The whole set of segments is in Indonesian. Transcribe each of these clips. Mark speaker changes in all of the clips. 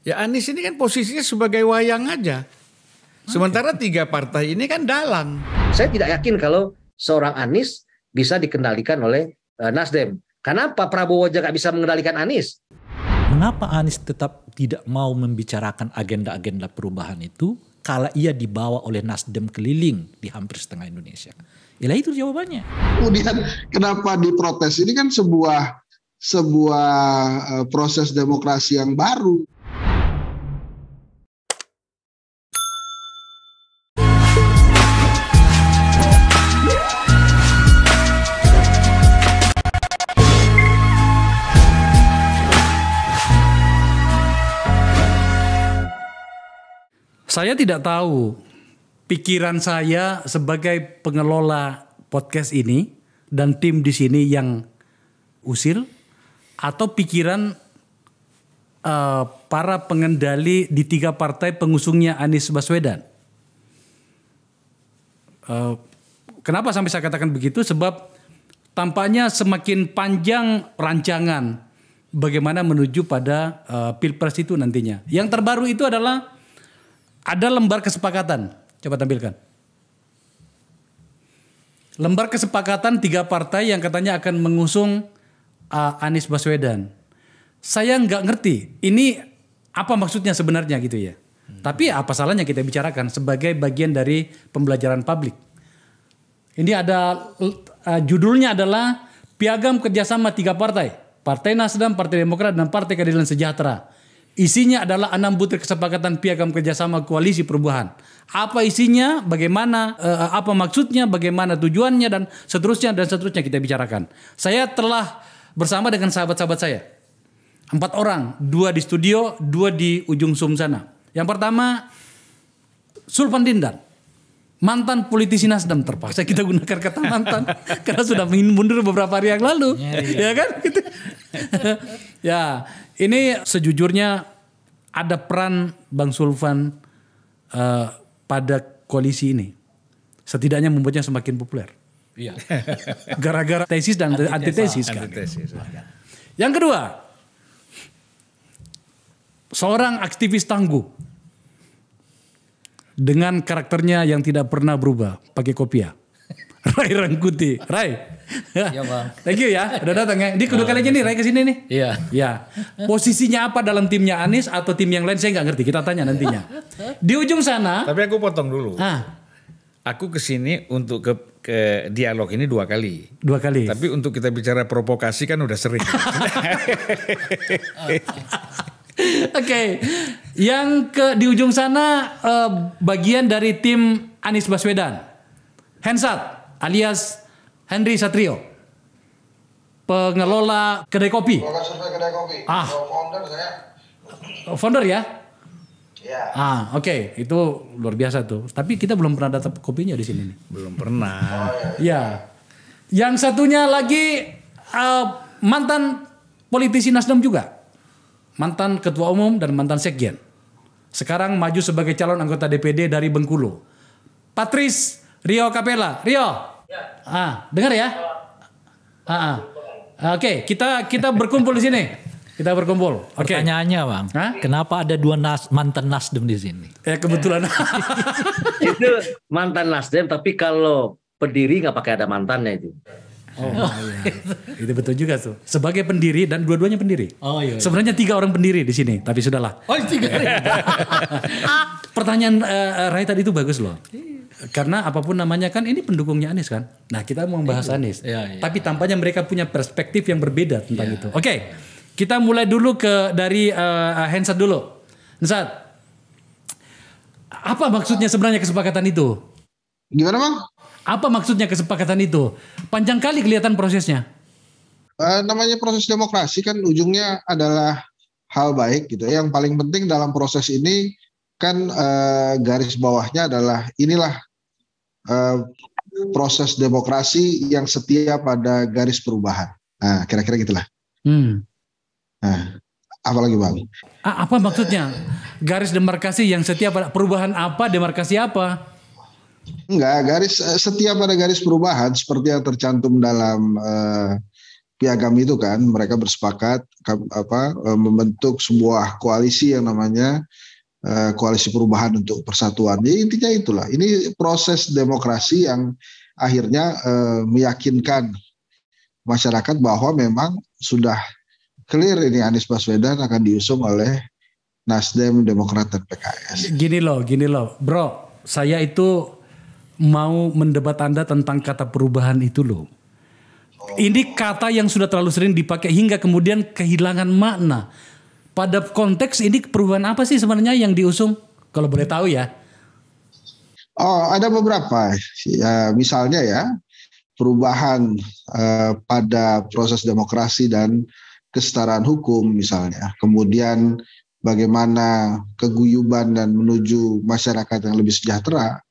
Speaker 1: Ya Anies ini kan posisinya sebagai wayang aja. Sementara tiga partai ini kan dalang.
Speaker 2: Saya tidak yakin kalau seorang Anies bisa dikendalikan oleh Nasdem. Kenapa Prabowo aja nggak bisa mengendalikan Anies?
Speaker 3: Mengapa Anies tetap tidak mau membicarakan agenda-agenda perubahan itu kalau ia dibawa oleh Nasdem keliling di hampir setengah Indonesia? Yalah itu jawabannya.
Speaker 4: Kemudian kenapa diprotes? Ini kan sebuah proses demokrasi yang baru.
Speaker 5: Saya tidak tahu pikiran saya sebagai pengelola podcast ini dan tim di sini yang usil atau pikiran para pengendali di tiga partai pengusungnya Anies Baswedan. Kenapa sampai saya katakan begitu? Sebab tampaknya semakin panjang rancangan bagaimana menuju pada Pilpres itu nantinya. Yang terbaru itu adalah ada lembar kesepakatan. Coba tampilkan. Lembar kesepakatan tiga partai yang katanya akan mengusung Anies Baswedan. Saya nggak ngerti. Ini apa maksudnya sebenarnya gitu ya. Tapi apa salahnya kita bicarakan sebagai bagian dari pembelajaran publik. Ini ada judulnya adalah Piagam Kerjasama Tiga Partai. Partai Nasdem, Partai Demokrat, dan Partai Keadilan Sejahtera. Isinya adalah 6 butir kesepakatan piagam kerjasama koalisi perubahan. Apa isinya, bagaimana, apa maksudnya, bagaimana tujuannya, dan seterusnya kita bicarakan. Saya telah bersama dengan sahabat-sahabat saya. 4 orang, 2 di studio, 2 di ujung Zoom sana. Yang pertama, Sulvan Dindan. Mantan politisi Nasdem, terpaksa kita gunakan kata mantan karena sudah mundur beberapa hari yang lalu. Ya kan? Gitu. Ya, ini sejujurnya ada peran Bang Sulvan pada koalisi ini. Setidaknya membuatnya semakin populer.
Speaker 3: Iya.
Speaker 5: Gara-gara tesis dan antitesis kan. Yang kedua, seorang aktivis tangguh dengan karakternya yang tidak pernah berubah, pakai kopiah. Ray Rangkuti. Ray.
Speaker 3: Ya Bang.
Speaker 5: Thank you ya, udah datang ya. Ini kedua kalinya nih Ray kesini nih.
Speaker 3: Iya.
Speaker 5: Ya. Posisinya apa dalam timnya Anies atau tim yang lain saya nggak ngerti. Kita tanya nantinya. Di ujung sana.
Speaker 1: Tapi aku potong dulu. Aku kesini untuk ke dialog ini 2 kali.
Speaker 5: 2 kali.
Speaker 1: Tapi untuk kita bicara provokasi kan udah sering.
Speaker 5: Oke. Di ujung sana bagian dari tim Anies Baswedan. Hensat alias Henry Satrio. Pengelola kedai kopi.
Speaker 4: Kedai kopi. Founder saya.
Speaker 5: Founder ya?
Speaker 4: Ya.
Speaker 5: Oke. Itu luar biasa tuh. Tapi kita belum pernah dapat kopinya di sini nih.
Speaker 1: Belum pernah.
Speaker 5: Ya. Yang satunya lagi mantan politisi Nasdem juga. Mantan ketua umum dan mantan sekjen. Sekarang maju sebagai calon anggota DPD dari Bengkulu. Patrice Rio Capella. Rio. Ya. Dengar ya? Oke, kita berkumpul di sini. Kita berkumpul.
Speaker 3: Pertanyaannya Bang, kenapa ada 2 mantan Nasdem di sini?
Speaker 5: Ya kebetulan.
Speaker 2: Itu mantan Nasdem, tapi kalau pendiri nggak pakai ada mantannya itu.
Speaker 5: Iya. Itu betul juga tuh. Sebagai pendiri dan dua-duanya pendiri.
Speaker 3: Iya.
Speaker 5: Sebenarnya 3 orang pendiri di sini, tapi sudahlah.
Speaker 3: 3.
Speaker 5: Pertanyaan Ray tadi itu bagus loh. Karena apapun namanya kan ini pendukungnya Anies kan. Nah kita mau membahas Anies. Tapi tampaknya mereka punya perspektif yang berbeda tentang itu. Oke, kita mulai dulu dari Hensat dulu. Hensat, apa maksudnya sebenarnya kesepakatan itu?
Speaker 4: Gimana Bang?
Speaker 5: Apa maksudnya kesepakatan itu? Panjang kali kelihatan prosesnya.
Speaker 4: Namanya proses demokrasi kan ujungnya adalah hal baik gitu. Yang paling penting dalam proses ini kan garis bawahnya adalah inilah proses demokrasi yang setia pada garis perubahan. Nah, kira-kira gitulah. Nah, apalagi Bang?
Speaker 5: Apa maksudnya? Garis demarkasi yang setia pada perubahan apa? Demarkasi apa?
Speaker 4: Enggak, garis setia pada garis perubahan seperti yang tercantum dalam piagam itu kan, mereka bersepakat membentuk sebuah koalisi yang namanya Koalisi Perubahan untuk Persatuan. Jadi intinya itulah. Ini proses demokrasi yang akhirnya meyakinkan masyarakat bahwa memang sudah clear ini Anies Baswedan akan diusung oleh Nasdem, Demokrat, dan PKS.
Speaker 5: Gini loh, bro, saya itu mau mendebat Anda tentang kata perubahan itu loh. Ini kata yang sudah terlalu sering dipakai hingga kemudian kehilangan makna. Pada konteks ini perubahan apa sih sebenarnya yang diusung? Kalau boleh tahu ya.
Speaker 4: Oh, ada beberapa. Ya, misalnya ya, perubahan pada proses demokrasi dan kesetaraan hukum misalnya. Kemudian bagaimana keguyuban dan menuju masyarakat yang lebih sejahtera.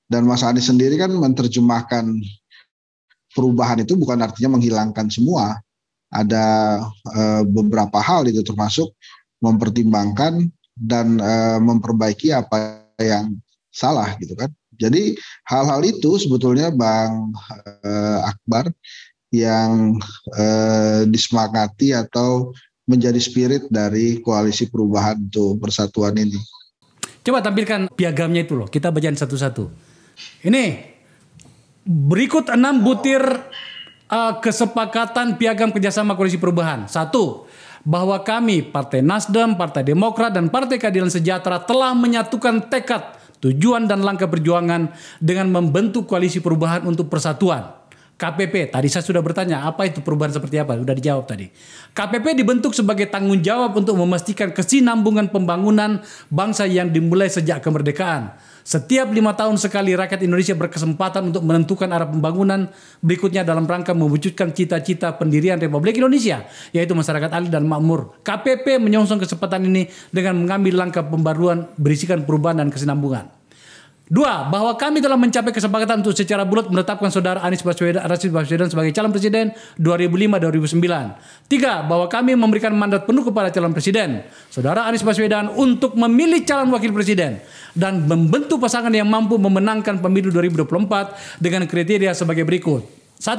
Speaker 4: Dan Mas Anies sendiri kan menerjemahkan perubahan itu bukan artinya menghilangkan semua. Ada beberapa hal itu termasuk mempertimbangkan dan memperbaiki apa yang salah gitu kan. Jadi hal-hal itu sebetulnya Bang Akbar yang disemangati atau menjadi spirit dari Koalisi Perubahan untuk Persatuan ini.
Speaker 5: Coba tampilkan piagamnya itu loh. Kita bacain satu-satu. Ini berikut 6 butir kesepakatan piagam kerjasama Koalisi Perubahan. 1. Bahwa kami Partai Nasdem, Partai Demokrat, dan Partai Keadilan Sejahtera telah menyatukan tekad, tujuan, dan langkah perjuangan dengan membentuk Koalisi Perubahan untuk Persatuan. KPP, tadi saya sudah bertanya, apa itu perubahan seperti apa? Sudah dijawab tadi. KPP dibentuk sebagai tanggung jawab untuk memastikan kesinambungan pembangunan bangsa yang dimulai sejak kemerdekaan. Setiap 5 tahun sekali rakyat Indonesia berkesempatan untuk menentukan arah pembangunan berikutnya dalam rangka mewujudkan cita-cita pendirian Republik Indonesia, yaitu masyarakat adil dan makmur. KPP menyongsong kesempatan ini dengan mengambil langkah pembaruan berisikan perubahan dan kesinambungan. 2. Bahwa kami telah mencapai kesepakatan untuk secara bulat menetapkan saudara Anies Baswedan sebagai calon presiden 2005-2009. 3. Bahwa kami memberikan mandat penuh kepada calon presiden, saudara Anies Baswedan, untuk memilih calon wakil presiden dan membentuk pasangan yang mampu memenangkan pemilu 2024 dengan kriteria sebagai berikut. 1.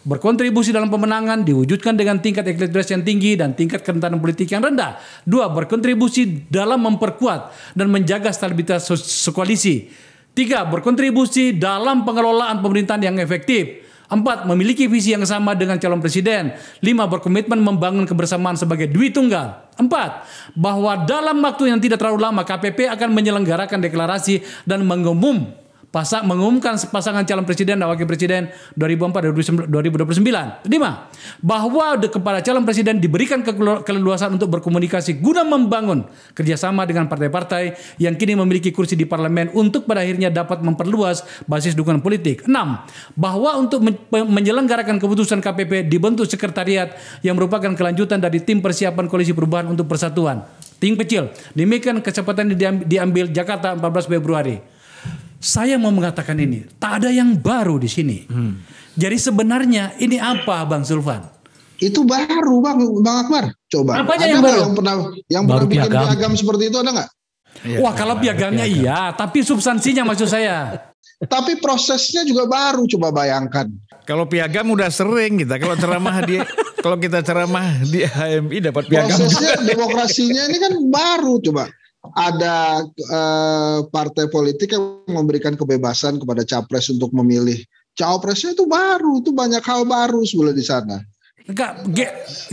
Speaker 5: Berkontribusi dalam pemenangan diwujudkan dengan tingkat elektabilitas yang tinggi dan tingkat kerentanan politik yang rendah. 2. Berkontribusi dalam memperkuat dan menjaga stabilitas koalisi. 3. Berkontribusi dalam pengelolaan pemerintahan yang efektif. 4. Memiliki visi yang sama dengan calon presiden. 5. Berkomitmen membangun kebersamaan sebagai dui tunggal. 4. Bahwa dalam waktu yang tidak terlalu lama KPP akan menyelenggarakan deklarasi dan mengumumkan pasangan calon presiden dan wakil presiden 2024-2029. 5. Bahwa kepada calon presiden diberikan keleluasaan untuk berkomunikasi guna membangun kerjasama dengan partai-partai yang kini memiliki kursi di parlemen untuk pada akhirnya dapat memperluas basis dukungan politik. 6. Bahwa untuk menyelenggarakan keputusan KPP dibentuk sekretariat yang merupakan kelanjutan dari tim persiapan Koalisi Perubahan untuk Persatuan. Tim kecil. Demikian kesempatan diambil Jakarta 14 Februari. Saya mau mengatakan ini, tak ada yang baru di sini. Jadi sebenarnya ini apa, Bang Zulfan?
Speaker 4: Itu baru, Bang Akbar. Coba.
Speaker 5: Apanya
Speaker 4: ada
Speaker 5: yang baru?
Speaker 4: Yang pernah bikin piagam seperti itu ada nggak?
Speaker 5: Wah, kalau piagamnya iya, tapi substansinya maksud saya.
Speaker 4: Tapi prosesnya juga baru, coba bayangkan.
Speaker 1: Kalau piagam udah sering kita, kalau kita ceramah di HMI dapat piagam.
Speaker 4: Prosesnya demokrasinya ini kan baru, coba. Ada partai politik yang memberikan kebebasan kepada capres untuk memilih cawapresnya, itu baru, itu banyak hal baru sebenarnya di sana.
Speaker 5: Enggak,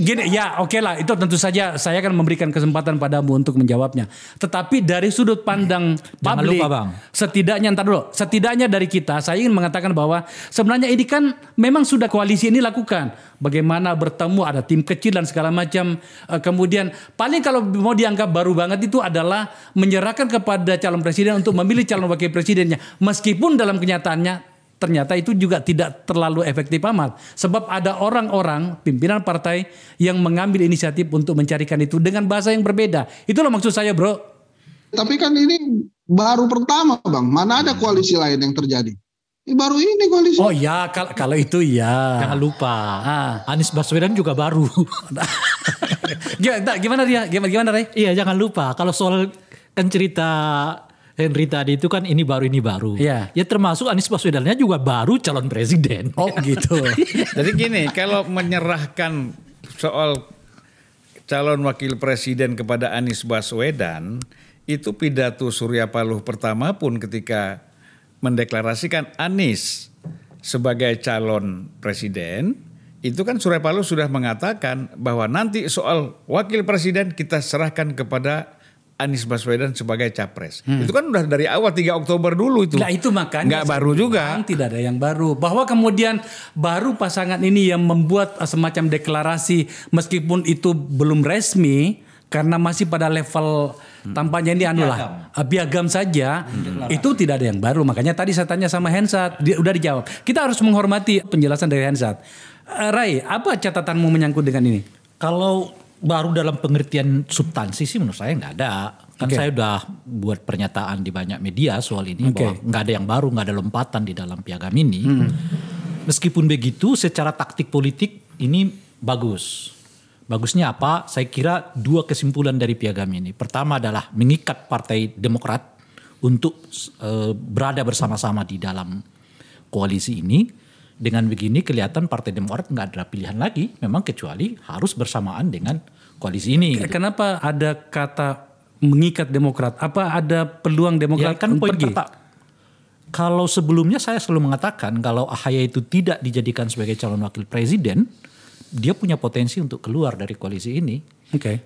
Speaker 5: gini ya, oke lah, itu tentu saja saya akan memberikan kesempatan padamu untuk menjawabnya. Tetapi dari sudut pandang publik,
Speaker 3: lupa, Bang.
Speaker 5: setidaknya dari kita, saya ingin mengatakan bahwa sebenarnya ini kan memang sudah koalisi ini lakukan. Bagaimana bertemu, ada tim kecil dan segala macam. Kemudian paling kalau mau dianggap baru banget itu adalah menyerahkan kepada calon presiden untuk memilih calon wakil presidennya. Meskipun dalam kenyataannya ternyata itu juga tidak terlalu efektif amat. Sebab ada orang-orang pimpinan partai yang mengambil inisiatif untuk mencarikan itu dengan bahasa yang berbeda. Itulah maksud saya, bro.
Speaker 4: Tapi kan ini baru pertama, Bang. Mana ada koalisi lain yang terjadi? Ini baru ini koalisi.
Speaker 5: Oh ya, kalau itu ya.
Speaker 3: Jangan lupa, Anies Baswedan juga baru.
Speaker 5: Gimana dia? Gimana Ray?
Speaker 3: Iya, jangan lupa. Kalau soal kan cerita Henry tadi itu kan ini baru.
Speaker 5: Iya.
Speaker 3: Ya termasuk Anies Baswedannya juga baru calon presiden.
Speaker 5: Oh gitu.
Speaker 1: Jadi gini, kalau menyerahkan soal calon wakil presiden kepada Anies Baswedan, itu pidato Surya Paloh pertama pun ketika mendeklarasikan Anies sebagai calon presiden, itu kan Surya Paloh sudah mengatakan bahwa nanti soal wakil presiden kita serahkan kepada Anies Baswedan sebagai capres. Itu kan udah dari awal 3 Oktober dulu itu.
Speaker 5: Nah itu makanya
Speaker 1: nggak baru juga.
Speaker 5: Tidak ada yang baru. Bahwa kemudian baru pasangan ini yang membuat semacam deklarasi meskipun itu belum resmi karena masih pada level tampaknya ini piagam saja. Itu tidak ada yang baru. Makanya tadi saya tanya sama Hensat, udah dijawab. Kita harus menghormati penjelasan dari Hensat. Rai, apa catatanmu menyangkut dengan ini?
Speaker 3: Kalau baru dalam pengertian substansi sih menurut saya nggak ada. Kan saya udah buat pernyataan di banyak media soal ini bahwa nggak ada yang baru, nggak ada lompatan di dalam piagam ini. Meskipun begitu, secara taktik politik ini bagus. Bagusnya apa? Saya kira 2 kesimpulan dari piagam ini. Pertama adalah mengikat Partai Demokrat untuk berada bersama-sama di dalam koalisi ini. Dengan begini kelihatan Partai Demokrat nggak ada pilihan lagi, memang kecuali harus bersamaan dengan koalisi ini. Gitu.
Speaker 5: Kenapa ada kata mengikat Demokrat? Apa ada peluang Demokrat
Speaker 3: ya, kan
Speaker 5: untuk
Speaker 3: poin
Speaker 5: pergi?
Speaker 3: Kalau sebelumnya saya selalu mengatakan kalau AHY itu tidak dijadikan sebagai calon wakil presiden, dia punya potensi untuk keluar dari koalisi ini.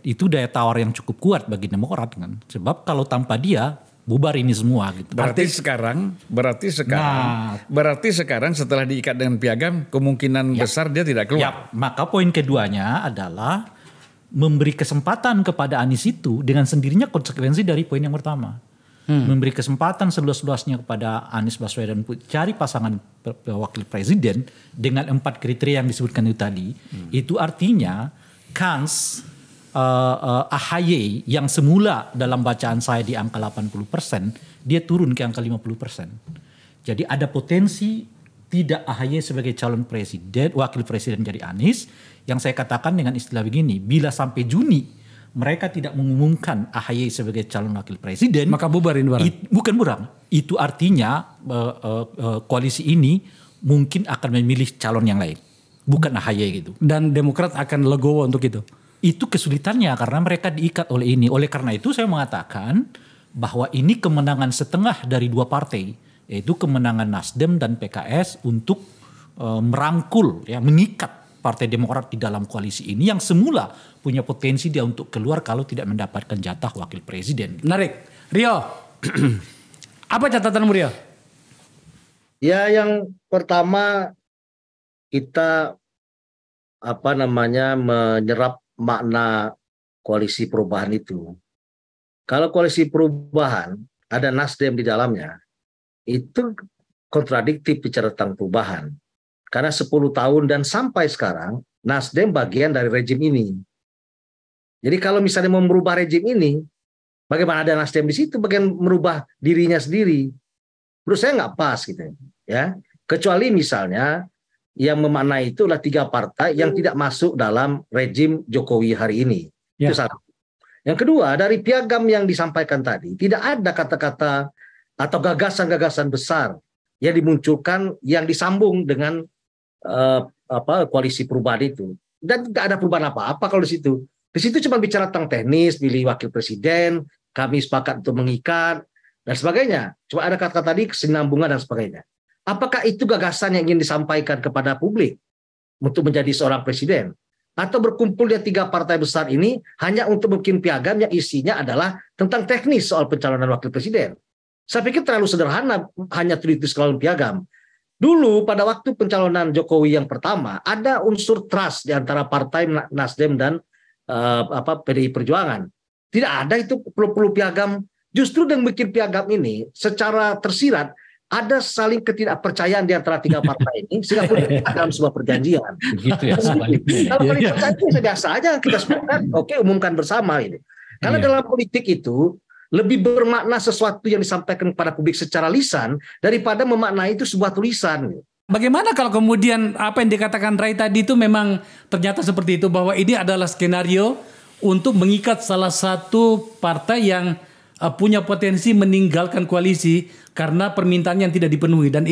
Speaker 3: Itu daya tawar yang cukup kuat bagi Demokrat kan. Sebab kalau tanpa dia bubar ini semua gitu.
Speaker 1: Berarti sekarang setelah diikat dengan piagam kemungkinan besar dia tidak keluar.
Speaker 3: Maka poin keduanya adalah memberi kesempatan kepada Anies itu dengan sendirinya konsekuensi dari poin yang pertama. Memberi kesempatan seluas-luasnya kepada Anies Baswedan cari pasangan wakil presiden dengan 4 kriteria yang disebutkan itu tadi. Itu artinya kans AHY yang semula dalam bacaan saya di angka 80%, dia turun ke angka 50%. Jadi ada potensi tidak AHY sebagai calon presiden, wakil presiden jadi Anies, yang saya katakan dengan istilah begini, bila sampai Juni mereka tidak mengumumkan AHY sebagai calon wakil presiden,
Speaker 5: maka bubarin barang.
Speaker 3: Bukan buram. Itu artinya koalisi ini mungkin akan memilih calon yang lain, bukan AHY gitu.
Speaker 5: Dan Demokrat akan legowo untuk itu.
Speaker 3: Itu kesulitannya karena mereka diikat oleh ini. Oleh karena itu saya mengatakan bahwa ini kemenangan setengah dari 2 partai, yaitu kemenangan Nasdem dan PKS untuk merangkul, ya, mengikat Partai Demokrat di dalam koalisi ini yang semula punya potensi dia untuk keluar kalau tidak mendapatkan jatah wakil presiden.
Speaker 5: Menarik. Rio, apa catatanmu Rio?
Speaker 2: Ya, yang pertama kita menyerap makna koalisi perubahan itu. Kalau koalisi perubahan ada Nasdem di dalamnya, itu kontradiktif bicara tentang perubahan. Karena 10 tahun dan sampai sekarang Nasdem bagian dari rejim ini. Jadi kalau misalnya mau merubah rejim ini, bagaimana ada Nasdem di situ bagian merubah dirinya sendiri? Menurut saya nggak pas gitu ya. Kecuali misalnya yang memaknai itu adalah 3 partai yang tidak masuk dalam rejim Jokowi hari ini. Itu satu. Yang kedua, dari piagam yang disampaikan tadi, tidak ada kata-kata atau gagasan-gagasan besar yang dimunculkan yang disambung dengan koalisi perubahan itu. Dan tidak ada perubahan apa-apa kalau di situ. Di situ cuma bicara tentang teknis, pilih wakil presiden, kami sepakat untuk mengikat, dan sebagainya. Cuma ada kata-kata tadi kesinambungan dan sebagainya. Apakah itu gagasan yang ingin disampaikan kepada publik untuk menjadi seorang presiden? Atau berkumpulnya 3 partai besar ini hanya untuk bikin piagam yang isinya adalah tentang teknis soal pencalonan wakil presiden? Saya pikir terlalu sederhana hanya tulis dalam piagam. Dulu pada waktu pencalonan Jokowi yang pertama ada unsur trust di antara partai Nasdem dan PDI Perjuangan. Tidak ada itu perlu piagam. Justru dengan bikin piagam ini secara tersirat ada saling ketidakpercayaan di antara 3 partai ini sehingga dalam sebuah perjanjian.
Speaker 3: Gitu ya sebaliknya.
Speaker 2: Kalau perjanjian biasa aja kita sepakat, oke, umumkan bersama ini. Karena dalam politik itu lebih bermakna sesuatu yang disampaikan kepada publik secara lisan daripada memaknai itu sebuah tulisan.
Speaker 5: Bagaimana kalau kemudian apa yang dikatakan Ray tadi itu memang ternyata seperti itu, bahwa ini adalah skenario untuk mengikat salah satu partai yang punya potensi meninggalkan koalisi karena permintaan yang tidak dipenuhi, dan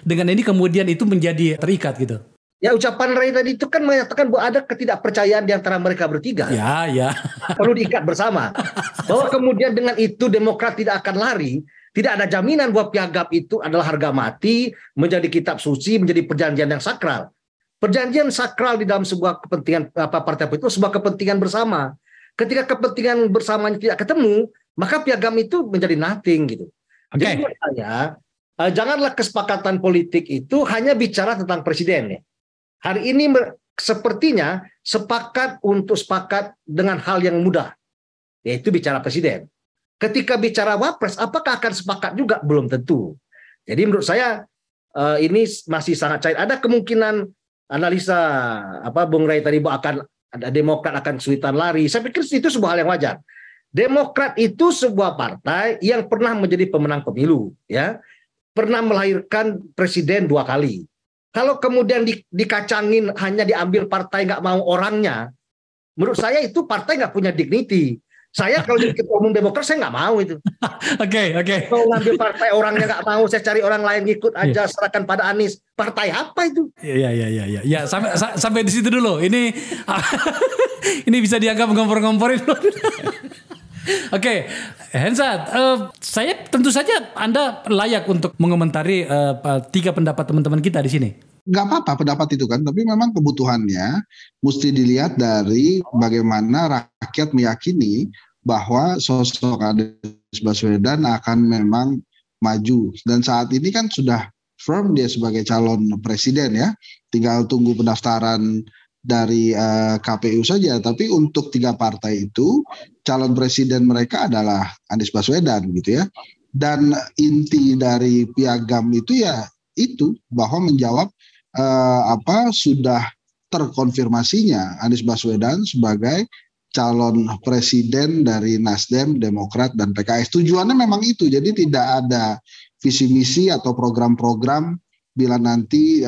Speaker 5: dengan ini kemudian itu menjadi terikat gitu.
Speaker 2: Ya, ucapan Ray tadi itu kan menyatakan bahwa ada ketidakpercayaan di antara mereka bertiga.
Speaker 5: Ya.
Speaker 2: Perlu diikat bersama. Bahwa kemudian dengan itu Demokrat tidak akan lari, tidak ada jaminan bahwa piagam itu adalah harga mati, menjadi kitab suci, menjadi perjanjian yang sakral. Perjanjian sakral di dalam sebuah kepentingan partai politik itu sebuah kepentingan bersama. Ketika kepentingan bersamanya tidak ketemu, maka piagam itu menjadi nothing gitu.
Speaker 5: Okay.
Speaker 2: Jadi menurut saya, janganlah kesepakatan politik itu hanya bicara tentang presiden ya. Hari ini sepertinya sepakat dengan hal yang mudah, yaitu bicara presiden. Ketika bicara wapres, apakah akan sepakat juga? Belum tentu. Jadi menurut saya ini masih sangat cair. Ada kemungkinan analisa Bung Ray tadi bahwa ada Demokrat akan kesulitan lari. Saya pikir itu sebuah hal yang wajar. Demokrat itu sebuah partai yang pernah menjadi pemenang pemilu, ya, pernah melahirkan presiden 2 kali. Kalau kemudian dikacangin hanya diambil partai nggak mau orangnya, menurut saya itu partai nggak punya dignity. Saya kalau jadi ketua umum Demokrat saya nggak mau itu.
Speaker 5: Oke.
Speaker 2: Kalau ngambil partai orangnya nggak mau, saya cari orang lain ngikut aja, serahkan pada Anies. Partai apa itu?
Speaker 5: Iya. Ya, sampai di situ dulu. Ini ini bisa dianggap ngompor-ngomporin. Oke, Hensat, saya tentu saja Anda layak untuk mengomentari 3 pendapat teman-teman kita di sini.
Speaker 4: Nggak apa-apa pendapat itu kan, tapi memang kebutuhannya mesti dilihat dari bagaimana rakyat meyakini bahwa sosok Anies Baswedan akan memang maju. Dan saat ini kan sudah firm dia sebagai calon presiden ya, tinggal tunggu pendaftaran dari KPU saja. Tapi untuk 3 partai itu calon presiden mereka adalah Anies Baswedan gitu ya. Dan inti dari piagam itu ya itu bahwa menjawab sudah terkonfirmasinya Anies Baswedan sebagai calon presiden dari Nasdem, Demokrat, dan PKS. Tujuannya memang itu. Jadi tidak ada visi misi atau program-program bila nanti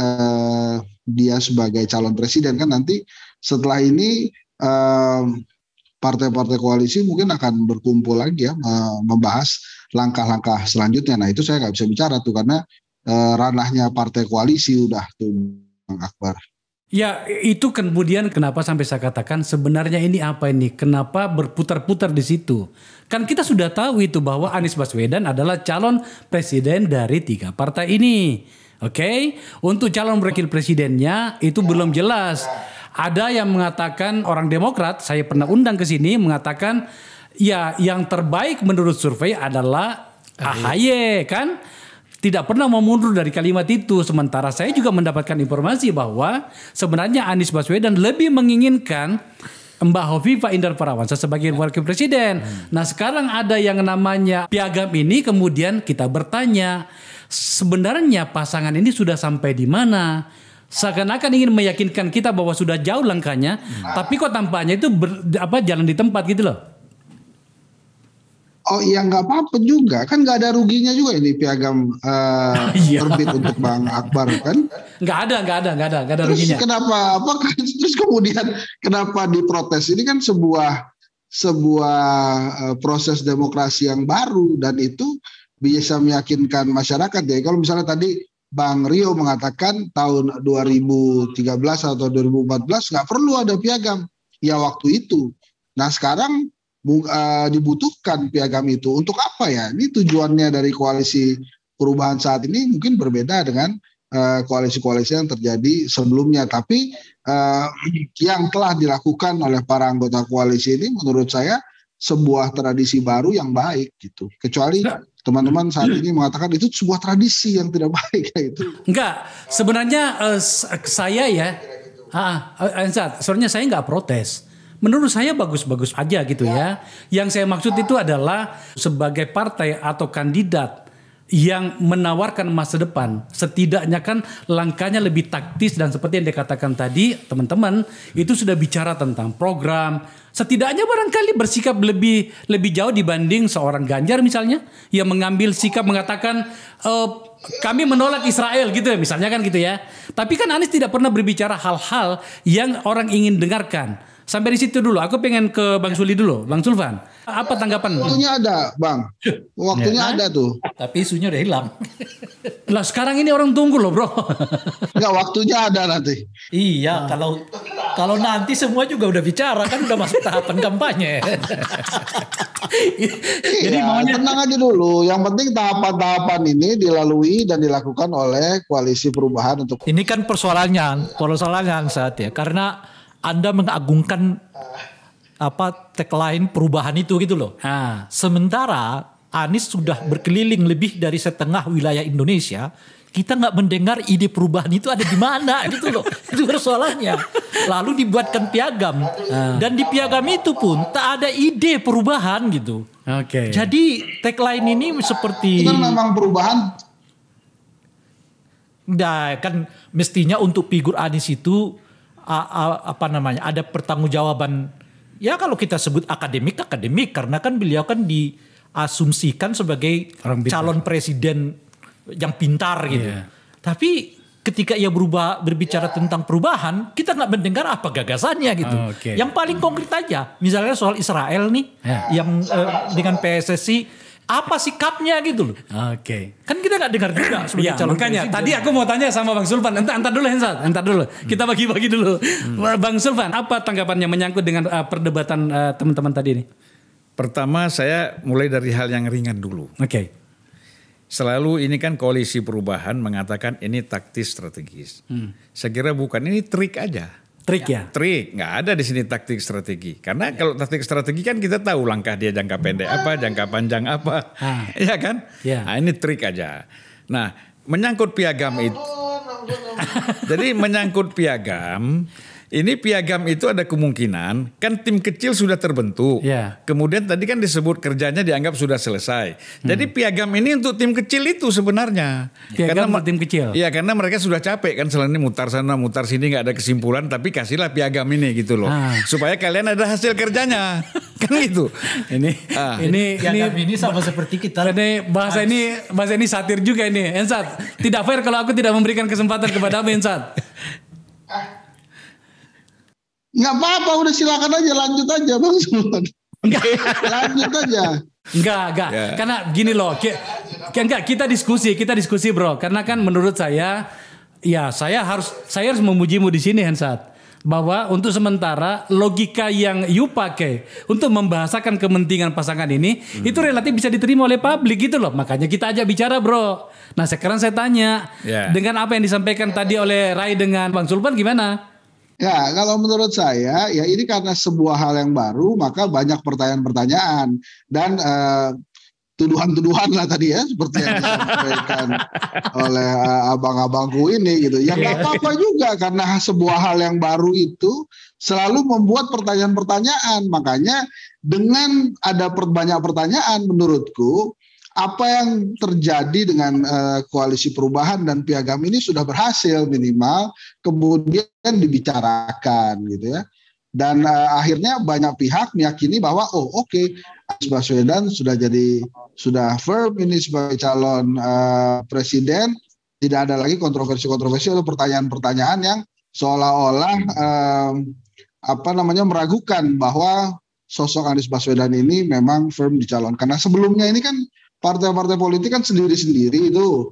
Speaker 4: dia sebagai calon presiden. Kan nanti setelah ini partai-partai koalisi mungkin akan berkumpul lagi ya, membahas langkah-langkah selanjutnya. Nah itu saya nggak bisa bicara tuh karena ranahnya partai koalisi udah tuh Bang Akbar.
Speaker 5: Ya itu kemudian kenapa sampai saya katakan sebenarnya ini apa ini? Kenapa berputar-putar di situ? Kan kita sudah tahu itu bahwa Anies Baswedan adalah calon presiden dari 3 partai ini. Oke, untuk calon wakil presidennya itu belum jelas. Ada yang mengatakan orang Demokrat, saya pernah undang ke sini mengatakan ya yang terbaik menurut survei adalah AHY kan. Tidak pernah mau mundur dari kalimat itu. Sementara saya juga mendapatkan informasi bahwa sebenarnya Anies Baswedan lebih menginginkan Mbak Hovifah Indar Parawansa sebagai wakil presiden. Nah sekarang ada yang namanya piagam ini, kemudian kita bertanya sebenarnya pasangan ini sudah sampai di mana? Seakan-akan ingin meyakinkan kita bahwa sudah jauh langkahnya, tapi kok tampaknya itu jalan di tempat gitu loh.
Speaker 4: Oh iya nggak apa-apa juga, kan nggak ada ruginya juga ini piagam terbit untuk Bang Akbar kan?
Speaker 5: Nggak ada
Speaker 4: Terus
Speaker 5: ruginya.
Speaker 4: Terus kemudian kenapa diprotes? Ini kan sebuah proses demokrasi yang baru dan itu bisa meyakinkan masyarakat ya. Kalau misalnya tadi Bang Rio mengatakan tahun 2013 atau 2014 nggak perlu ada piagam, ya waktu itu. Nah sekarang dibutuhkan piagam itu untuk apa ya? Ini tujuannya dari koalisi perubahan saat ini mungkin berbeda dengan koalisi-koalisi yang terjadi sebelumnya. Tapi yang telah dilakukan oleh para anggota koalisi ini menurut saya sebuah tradisi baru yang baik gitu. Kecuali teman-teman saat ini mengatakan itu sebuah tradisi yang tidak baik itu.
Speaker 5: Enggak, sebenarnya saya ya, sebenarnya saya nggak protes. Menurut saya bagus-bagus aja gitu ya. Yang saya maksud itu adalah sebagai partai atau kandidat yang menawarkan masa depan. Setidaknya kan langkahnya lebih taktis dan seperti yang dikatakan tadi teman-teman itu sudah bicara tentang program. Setidaknya barangkali bersikap lebih jauh dibanding seorang Ganjar misalnya yang mengambil sikap mengatakan kami menolak Israel gitu ya misalnya kan gitu ya. Tapi kan Anies tidak pernah berbicara hal-hal yang orang ingin dengarkan. Sampai di situ dulu. Aku pengen ke Bang Suli dulu. Bang Sulvan, apa tanggapan?
Speaker 4: Waktunya ada, Bang. Waktunya ada tuh.
Speaker 3: Tapi isunya udah hilang.
Speaker 5: Lah sekarang ini orang tunggu loh bro.
Speaker 4: Enggak, waktunya ada nanti.
Speaker 3: Iya, kalau nanti semua juga udah bicara kan udah masuk tahapan kampanye.
Speaker 5: Jadi maunya
Speaker 4: tenang aja dulu. Yang penting tahapan-tahapan ini dilalui dan dilakukan oleh Koalisi Perubahan untuk.
Speaker 3: Ini kan persoalannya saat ya, karena Anda mengagungkan tagline perubahan itu gitu loh. Sementara Anies sudah berkeliling lebih dari setengah wilayah Indonesia, kita nggak mendengar ide perubahan itu ada di mana gitu loh. Itu persoalannya. Lalu dibuatkan piagam dan di piagam itu pun tak ada ide perubahan gitu.
Speaker 5: Oke.
Speaker 3: Jadi tagline ini seperti
Speaker 4: Itu kan memang perubahan.
Speaker 3: Nah, kan mestinya untuk figur Anies itu ada pertanggungjawaban. Ya kalau kita sebut akademik karena kan beliau kan diasumsikan sebagai calon presiden yang pintar gitu.
Speaker 5: Yeah.
Speaker 3: Tapi ketika ia berbicara tentang perubahan, kita nggak mendengar apa gagasannya gitu.
Speaker 5: Okay.
Speaker 3: Yang paling konkret aja, misalnya soal Israel nih, yang dengan PSSI. Apa sikapnya gitu loh.
Speaker 5: Oke.
Speaker 3: Kan kita gak dengar juga sebagai calon
Speaker 5: makanya
Speaker 3: presiden.
Speaker 5: tadi aku mau tanya sama Bang Sulvan. Entar dulu Hensat. Entar dulu. Kita bagi-bagi dulu. Bang Sulvan, apa tanggapannya menyangkut dengan perdebatan teman-teman tadi ini?
Speaker 1: Pertama saya mulai dari hal yang ringan dulu.
Speaker 5: Oke.
Speaker 1: Selalu ini kan Koalisi Perubahan mengatakan ini taktis strategis. Saya kira bukan, ini trik aja.
Speaker 5: Trik ya?
Speaker 1: Trik, nggak ada di sini taktik strategi. Karena kalau taktik strategi kan kita tahu langkah dia jangka pendek apa, jangka panjang apa, ya kan?
Speaker 5: Ya.
Speaker 1: Nah, ini trik aja. Nah, menyangkut piagam itu, jadi menyangkut piagam. Ini piagam itu ada kemungkinan kan tim kecil sudah terbentuk.
Speaker 5: Yeah.
Speaker 1: Kemudian tadi kan disebut kerjanya dianggap sudah selesai. Jadi piagam ini untuk tim kecil itu sebenarnya.
Speaker 5: Piagam untuk tim kecil.
Speaker 1: Iya, karena mereka sudah capek kan selain ini mutar sana mutar sini nggak ada kesimpulan, tapi kasihlah piagam ini gitu loh. Supaya kalian ada hasil kerjanya. Kan gitu.
Speaker 5: Ini
Speaker 3: piagam ini sama seperti kita.
Speaker 5: Ini bahasa ini satir juga ini. Ensat, tidak fair kalau aku tidak memberikan kesempatan kepada Ensat.
Speaker 4: Nggak apa-apa, udah silakan aja, lanjut aja Bang Sultan. Lanjut aja.
Speaker 5: Enggak. Yeah. Karena gini loh, kita diskusi bro. Karena kan menurut saya, ya saya harus memujimu di sini Hensat. Bahwa untuk sementara logika yang you pakai untuk membahasakan kepentingan pasangan ini itu relatif bisa diterima oleh publik gitu loh. Makanya kita ajak bicara bro. Nah sekarang saya tanya, dengan apa yang disampaikan tadi oleh Rai dengan Bang Sulpan gimana?
Speaker 4: Ya, kalau menurut saya, ya ini karena sebuah hal yang baru, maka banyak pertanyaan-pertanyaan dan tuduhan-tuduhan lah tadi ya, seperti yang disampaikan oleh abang-abangku ini gitu. Yang nggak apa-apa juga karena sebuah hal yang baru itu selalu membuat pertanyaan-pertanyaan. Makanya dengan ada banyak pertanyaan, menurutku apa yang terjadi dengan Koalisi Perubahan dan piagam ini sudah berhasil minimal kemudian dibicarakan gitu ya. Dan akhirnya banyak pihak meyakini bahwa Anies Baswedan sudah firm ini sebagai calon presiden, tidak ada lagi kontroversi-kontroversi atau pertanyaan-pertanyaan yang seolah-olah meragukan bahwa sosok Anies Baswedan ini memang firm dicalonkan. Karena sebelumnya ini kan partai-partai politik kan sendiri-sendiri itu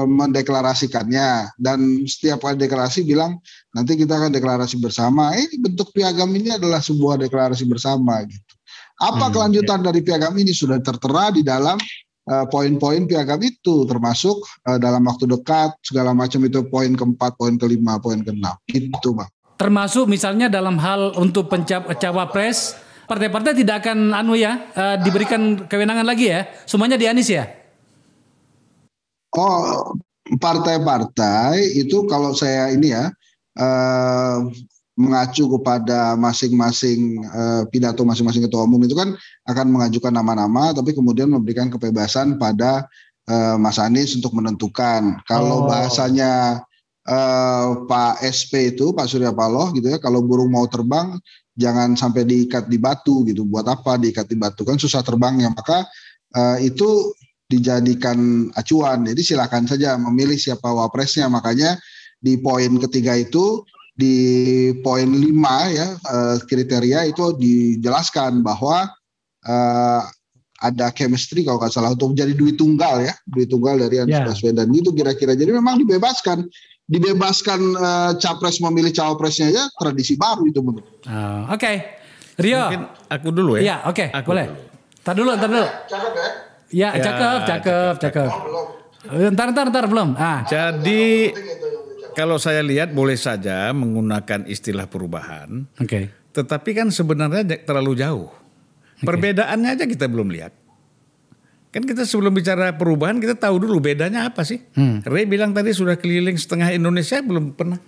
Speaker 4: mendeklarasikannya, dan setiap kali deklarasi bilang nanti kita akan deklarasi bersama. Ini bentuk piagam ini adalah sebuah deklarasi bersama gitu. Apa kelanjutan dari piagam ini sudah tertera di dalam poin-poin piagam itu, termasuk dalam waktu dekat segala macam itu, poin keempat, poin kelima, poin keenam itu Bang.
Speaker 5: Termasuk misalnya dalam hal untuk cawapres, partai-partai tidak akan diberikan kewenangan lagi ya, semuanya di Anies ya?
Speaker 4: Oh, partai-partai itu kalau saya ini ya mengacu kepada masing-masing pidato masing-masing ketua umum itu kan akan mengajukan nama-nama, tapi kemudian memberikan kebebasan pada Mas Anies untuk menentukan. Kalau bahasanya Pak SP itu, Pak Surya Paloh gitu ya, kalau burung mau terbang jangan sampai diikat di batu gitu. Buat apa diikat di batu, kan susah terbangnya. Maka itu dijadikan acuan. Jadi silakan saja memilih siapa wapresnya. Makanya di poin ketiga itu di poin 5 ya kriteria itu dijelaskan bahwa ada chemistry kalau nggak salah untuk menjadi duit tunggal dari Anies Baswedan itu kira-kira. Jadi memang dibebaskan capres memilih cawapresnya aja tradisi baru itu menurut.
Speaker 5: Oke. Rio.
Speaker 1: Mungkin aku dulu ya.
Speaker 5: Iya, oke, boleh. Tar dulu.
Speaker 4: Cakep
Speaker 5: Ya,
Speaker 4: ya?
Speaker 5: cakep. Ntar belum.
Speaker 1: Jadi kalau saya lihat boleh saja menggunakan istilah perubahan.
Speaker 5: Oke.
Speaker 1: Tetapi kan sebenarnya terlalu jauh. Perbedaannya aja kita belum lihat. Kan kita sebelum bicara perubahan kita tahu dulu bedanya apa sih. Ray bilang tadi sudah keliling setengah Indonesia, belum pernah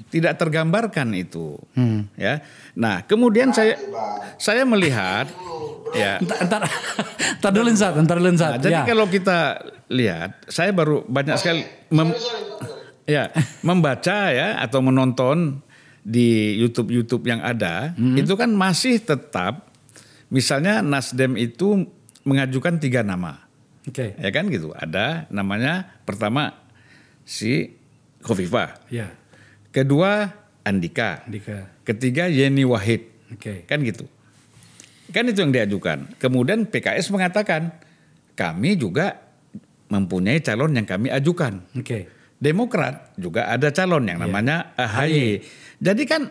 Speaker 1: tidak tergambarkan itu. Ya. Nah kemudian saya melihat ya.
Speaker 5: Ntar dulu Lensat.
Speaker 1: Nah, jadi kalau kita lihat, saya baru banyak sekali membaca ya atau menonton di YouTube yang ada, itu kan masih tetap misalnya Nasdem itu mengajukan 3 nama.
Speaker 5: Oke.
Speaker 1: Ya kan gitu. Ada namanya pertama si Khofifah.
Speaker 5: Ya.
Speaker 1: Kedua Andika. Ketiga Yeni Wahid.
Speaker 5: Oke.
Speaker 1: Kan gitu. Kan itu yang diajukan. Kemudian PKS mengatakan kami juga mempunyai calon yang kami ajukan.
Speaker 5: Oke.
Speaker 1: Demokrat juga ada calon yang namanya AHY. Jadi kan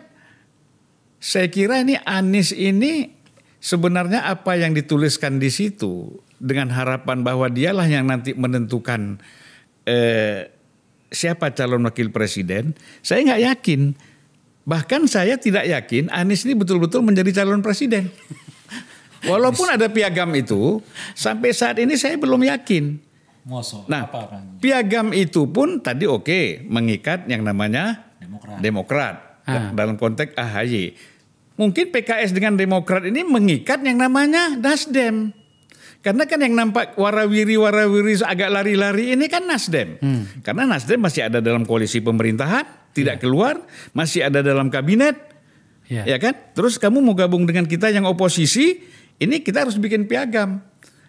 Speaker 1: saya kira ini Anies ini sebenarnya apa yang dituliskan di situ dengan harapan bahwa dialah yang nanti menentukan siapa calon wakil presiden, saya nggak yakin. Bahkan saya tidak yakin Anies ini betul-betul menjadi calon presiden. Walaupun ada piagam itu, sampai saat ini saya belum yakin. Nah, piagam itu pun tadi mengikat yang namanya Demokrat. Dalam konteks AHY. Mungkin PKS dengan Demokrat ini mengikat yang namanya Nasdem. Karena kan yang nampak warawiri agak lari-lari ini kan Nasdem. Karena Nasdem masih ada dalam koalisi pemerintahan, tidak keluar, masih ada dalam kabinet. Ya kan? Terus kamu mau gabung dengan kita yang oposisi, ini kita harus bikin piagam.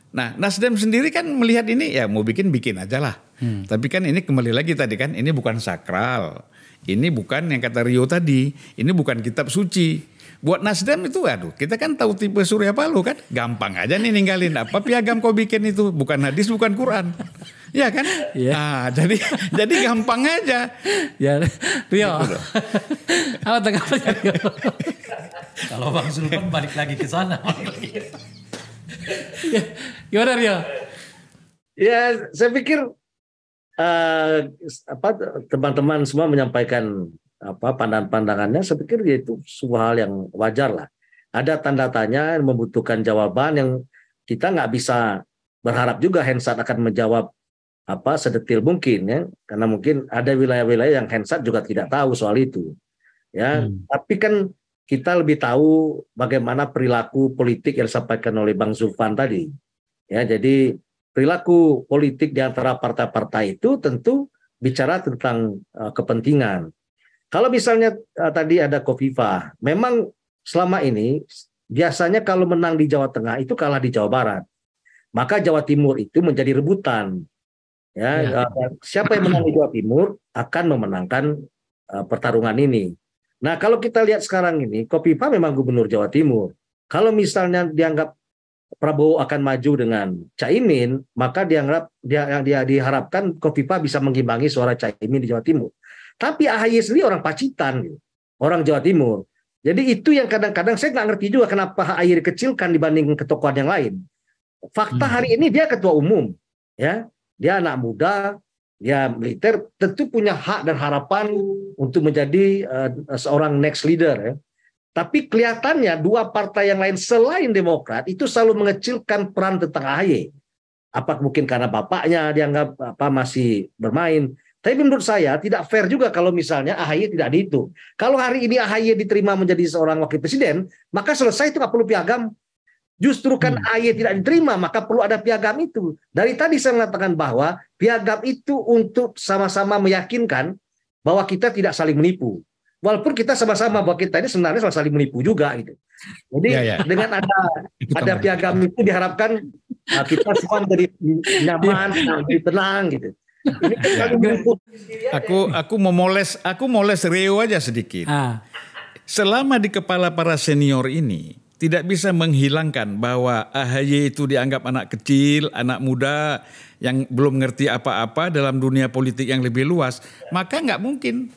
Speaker 1: Nah, Nasdem sendiri kan melihat ini ya mau bikin aja lah. Tapi kan ini kembali lagi tadi kan ini bukan sakral. Ini bukan yang kata Rio tadi, ini bukan kitab suci. Buat Nasdem itu kita kan tahu tipe Surya Paloh kan, gampang aja nih ninggalin apa piagam kau bikin itu, bukan hadis bukan Quran. Ya kan? Jadi gampang aja.
Speaker 5: Ya, Rio. Apa tanggapannya Rio?
Speaker 3: Kalau Bang Zulfan balik lagi ke sana.
Speaker 5: Gimana Rio?
Speaker 2: Ya, saya pikir teman-teman semua menyampaikan pandangan-pandangannya. Saya pikir itu sebuah hal yang wajar lah. Ada tanda tanya yang membutuhkan jawaban yang kita nggak bisa berharap juga Hensat akan menjawab sedetil mungkin ya, karena mungkin ada wilayah-wilayah yang Hensat juga tidak tahu soal itu ya. Tapi kan kita lebih tahu bagaimana perilaku politik yang disampaikan oleh Bang Zulfan tadi ya. Jadi perilaku politik di antara partai-partai itu tentu bicara tentang kepentingan. Kalau misalnya tadi ada Khofifah, memang selama ini biasanya kalau menang di Jawa Tengah itu kalah di Jawa Barat. Maka Jawa Timur itu menjadi rebutan. Ya. Siapa yang menang di Jawa Timur akan memenangkan pertarungan ini. Nah, kalau kita lihat sekarang ini, Khofifah memang gubernur Jawa Timur. Kalau misalnya dianggap Prabowo akan maju dengan Caimin, maka diharapkan Khofifah bisa mengimbangi suara Caimin di Jawa Timur. Tapi AHY sendiri orang Pacitan, orang Jawa Timur. Jadi itu yang kadang-kadang saya nggak ngerti juga kenapa AHY dikecilkan dibanding ketokohan yang lain. Fakta hari ini dia ketua umum, ya, dia anak muda, dia militer, tentu punya hak dan harapan untuk menjadi seorang next leader, ya. Tapi kelihatannya dua partai yang lain selain Demokrat itu selalu mengecilkan peran tentang AHY. Apa mungkin karena bapaknya dianggap masih bermain? Tapi menurut saya tidak fair juga kalau misalnya AHY tidak dihitung. Kalau hari ini AHY diterima menjadi seorang wakil presiden, maka selesai itu nggak perlu piagam. Justru kan AHY tidak diterima, maka perlu ada piagam itu. Dari tadi saya mengatakan bahwa piagam itu untuk sama-sama meyakinkan bahwa kita tidak saling menipu. Walaupun kita sama-sama bahwa kita ini sebenarnya saling menipu juga gitu. Jadi dengan ada piagam itu diharapkan kita semua menjadi nyaman, menjadi tenang gitu. Ini kan meliput.
Speaker 1: Aku moles Rio aja sedikit. Selama di kepala para senior ini tidak bisa menghilangkan bahwa AHY itu dianggap anak kecil, anak muda yang belum ngerti apa-apa dalam dunia politik yang lebih luas, maka nggak mungkin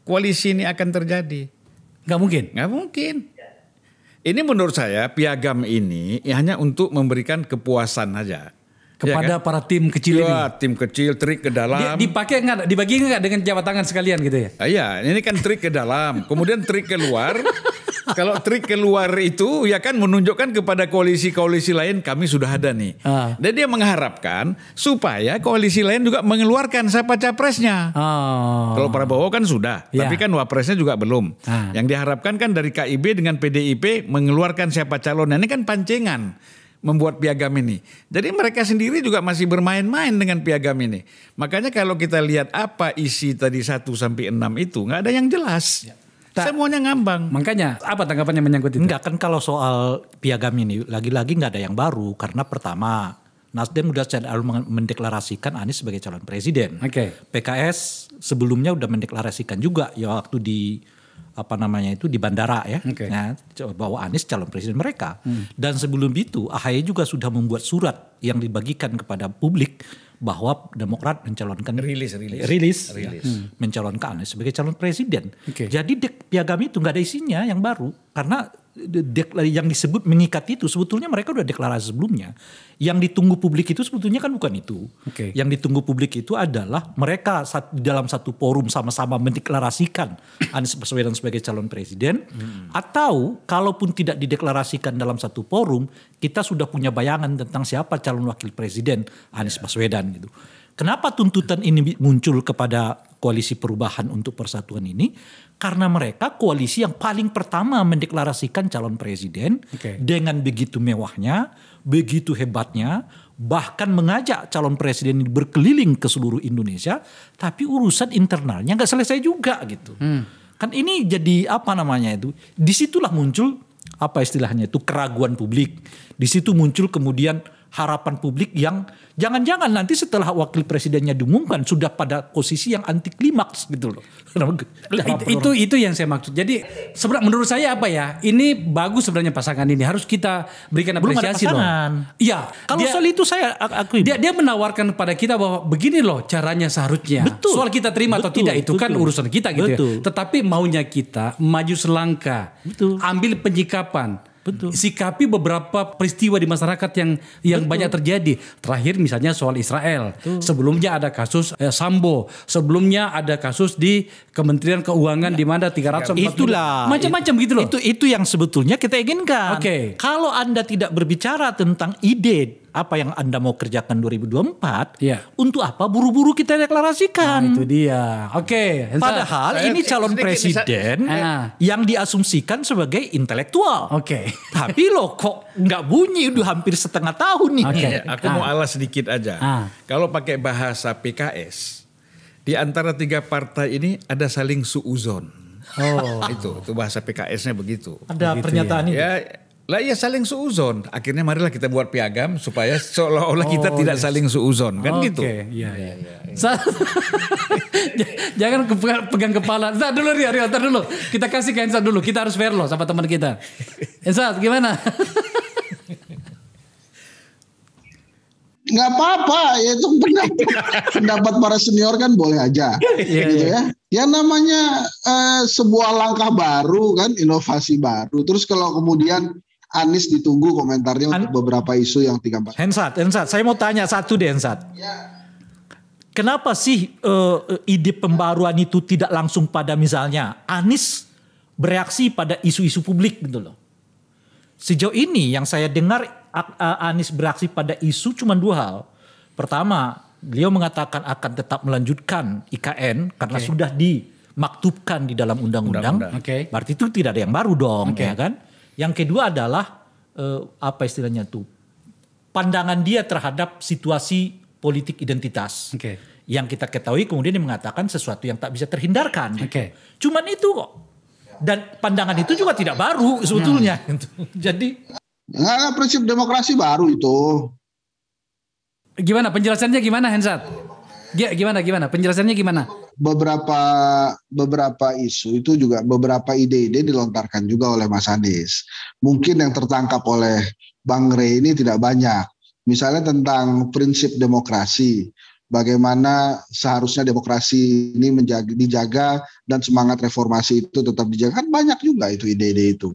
Speaker 1: koalisi ini akan terjadi.
Speaker 5: Nggak mungkin.
Speaker 1: Nggak mungkin. Ini menurut saya piagam ini hanya untuk memberikan kepuasan aja.
Speaker 5: Kepada para tim kecil ini.
Speaker 1: Tim kecil, trik ke dalam.
Speaker 5: Dipakai nggak, dibagi nggak dengan jabat tangan sekalian gitu ya?
Speaker 1: Iya, ini kan trik ke dalam. Kemudian trik keluar. Kalau trik keluar itu ya kan menunjukkan kepada koalisi-koalisi lain kami sudah ada nih. Dan dia mengharapkan supaya koalisi lain juga mengeluarkan siapa capresnya. Kalau Prabowo kan sudah, tapi kan wapresnya juga belum. Yang diharapkan kan dari KIB dengan PDIP mengeluarkan siapa calonnya. Ini kan pancingan membuat piagam ini. Jadi mereka sendiri juga masih bermain-main dengan piagam ini. Makanya kalau kita lihat apa isi tadi 1 sampai 6 itu nggak ada yang jelas. Semuanya ngambang.
Speaker 5: Makanya apa tanggapannya menyangkut itu?
Speaker 3: Enggak, kan kalau soal piagam ini lagi-lagi nggak ada yang baru karena pertama Nasdem udah selalu mendeklarasikan Anies sebagai calon presiden. PKS sebelumnya udah mendeklarasikan juga ya waktu di di bandara ya, nah, bahwa Anies calon presiden mereka. Dan sebelum itu AHY juga sudah membuat surat yang dibagikan kepada publik bahwa Demokrat mencalonkan rilis mencalonkan Anies sebagai calon presiden. Jadi piagam itu nggak ada isinya yang baru karena yang disebut mengikat itu sebetulnya mereka udah deklarasi sebelumnya. Yang ditunggu publik itu sebetulnya kan bukan itu. Yang ditunggu publik itu adalah mereka dalam satu forum sama-sama mendeklarasikan Anies Baswedan sebagai calon presiden. Atau kalaupun tidak dideklarasikan dalam satu forum, kita sudah punya bayangan tentang siapa calon wakil presiden Anies Baswedan gitu. Kenapa tuntutan ini muncul kepada koalisi perubahan untuk persatuan ini? Karena mereka koalisi yang paling pertama mendeklarasikan calon presiden dengan begitu mewahnya, begitu hebatnya, bahkan mengajak calon presiden ini berkeliling ke seluruh Indonesia, tapi urusan internalnya nggak selesai juga gitu. Kan ini jadi disitulah muncul istilahnya itu keraguan publik. Di situ muncul kemudian harapan publik yang jangan-jangan nanti setelah wakil presidennya diumumkan sudah pada posisi yang anti klimaks gitu loh.
Speaker 5: Itu yang saya maksud. Jadi sebenarnya menurut saya ini bagus sebenarnya pasangan ini harus kita berikan apresiasi loh. Iya.
Speaker 3: Kalau soal itu saya akui.
Speaker 5: Dia menawarkan kepada kita bahwa begini loh caranya seharusnya.
Speaker 3: Betul.
Speaker 5: Soal kita terima atau tidak itu kan urusan kita gitu ya. Tetapi maunya kita maju selangkah, ambil penyikapan. Sikapi beberapa peristiwa di masyarakat yang banyak terjadi. Terakhir misalnya soal Israel. Sebelumnya ada kasus Sambo. Sebelumnya ada kasus di Kementerian Keuangan di mana 340 macam-macam gitu loh.
Speaker 3: Itu yang sebetulnya kita inginkan. Kalau Anda tidak berbicara tentang ide apa yang Anda mau kerjakan 2024, untuk apa buru-buru kita deklarasikan?
Speaker 5: Itu dia.
Speaker 3: Padahal ini calon presiden yang diasumsikan sebagai intelektual. Tapi loh kok nggak bunyi udah hampir setengah tahun nih.
Speaker 1: Aku mau alas sedikit aja. Kalau pakai bahasa PKS, di antara 3 partai ini ada saling suuzon. Itu bahasa PKS-nya begitu.
Speaker 3: Ada pernyataan itu.
Speaker 1: Iya saling suuzon. Akhirnya marilah kita buat piagam supaya seolah-olah kita tidak saling suuzon. Kan gitu.
Speaker 5: Jangan pegang kepala. Ntar dulu Rio, ntar dulu. Kita kasih ke Ensat dulu. Kita harus fair loh sama teman kita. Ensat gimana?
Speaker 4: Nggak apa-apa, ya itu pendapat para senior kan boleh aja, gitu ya. Yang namanya sebuah langkah baru kan, inovasi baru. Terus kalau kemudian Anies ditunggu komentarnya untuk beberapa isu yang 3-4.
Speaker 3: Hensat, saya mau tanya satu deh Hensat. Kenapa sih ide pembaruan itu tidak langsung pada misalnya Anies bereaksi pada isu-isu publik gitu loh. Sejauh ini yang saya dengar Anies bereaksi pada isu cuma 2 hal. Pertama, beliau mengatakan akan tetap melanjutkan IKN karena sudah dimaktubkan di dalam undang-undang. Berarti itu tidak ada yang baru dong, ya kan? Yang kedua adalah istilahnya tuh pandangan dia terhadap situasi politik identitas. Yang kita ketahui kemudian dia mengatakan sesuatu yang tak bisa terhindarkan. Cuman itu kok. Dan pandangan itu juga tidak baru sebetulnya. Jadi
Speaker 4: prinsip demokrasi baru itu.
Speaker 5: Gimana penjelasannya gimana Hensat? Gimana? Penjelasannya gimana?
Speaker 4: Beberapa isu itu juga beberapa ide-ide dilontarkan juga oleh Mas Anies. Mungkin yang tertangkap oleh Bang Rey ini tidak banyak. Misalnya tentang prinsip demokrasi, bagaimana seharusnya demokrasi ini dijaga dan semangat reformasi itu tetap dijaga. Kan banyak juga itu ide-ide itu.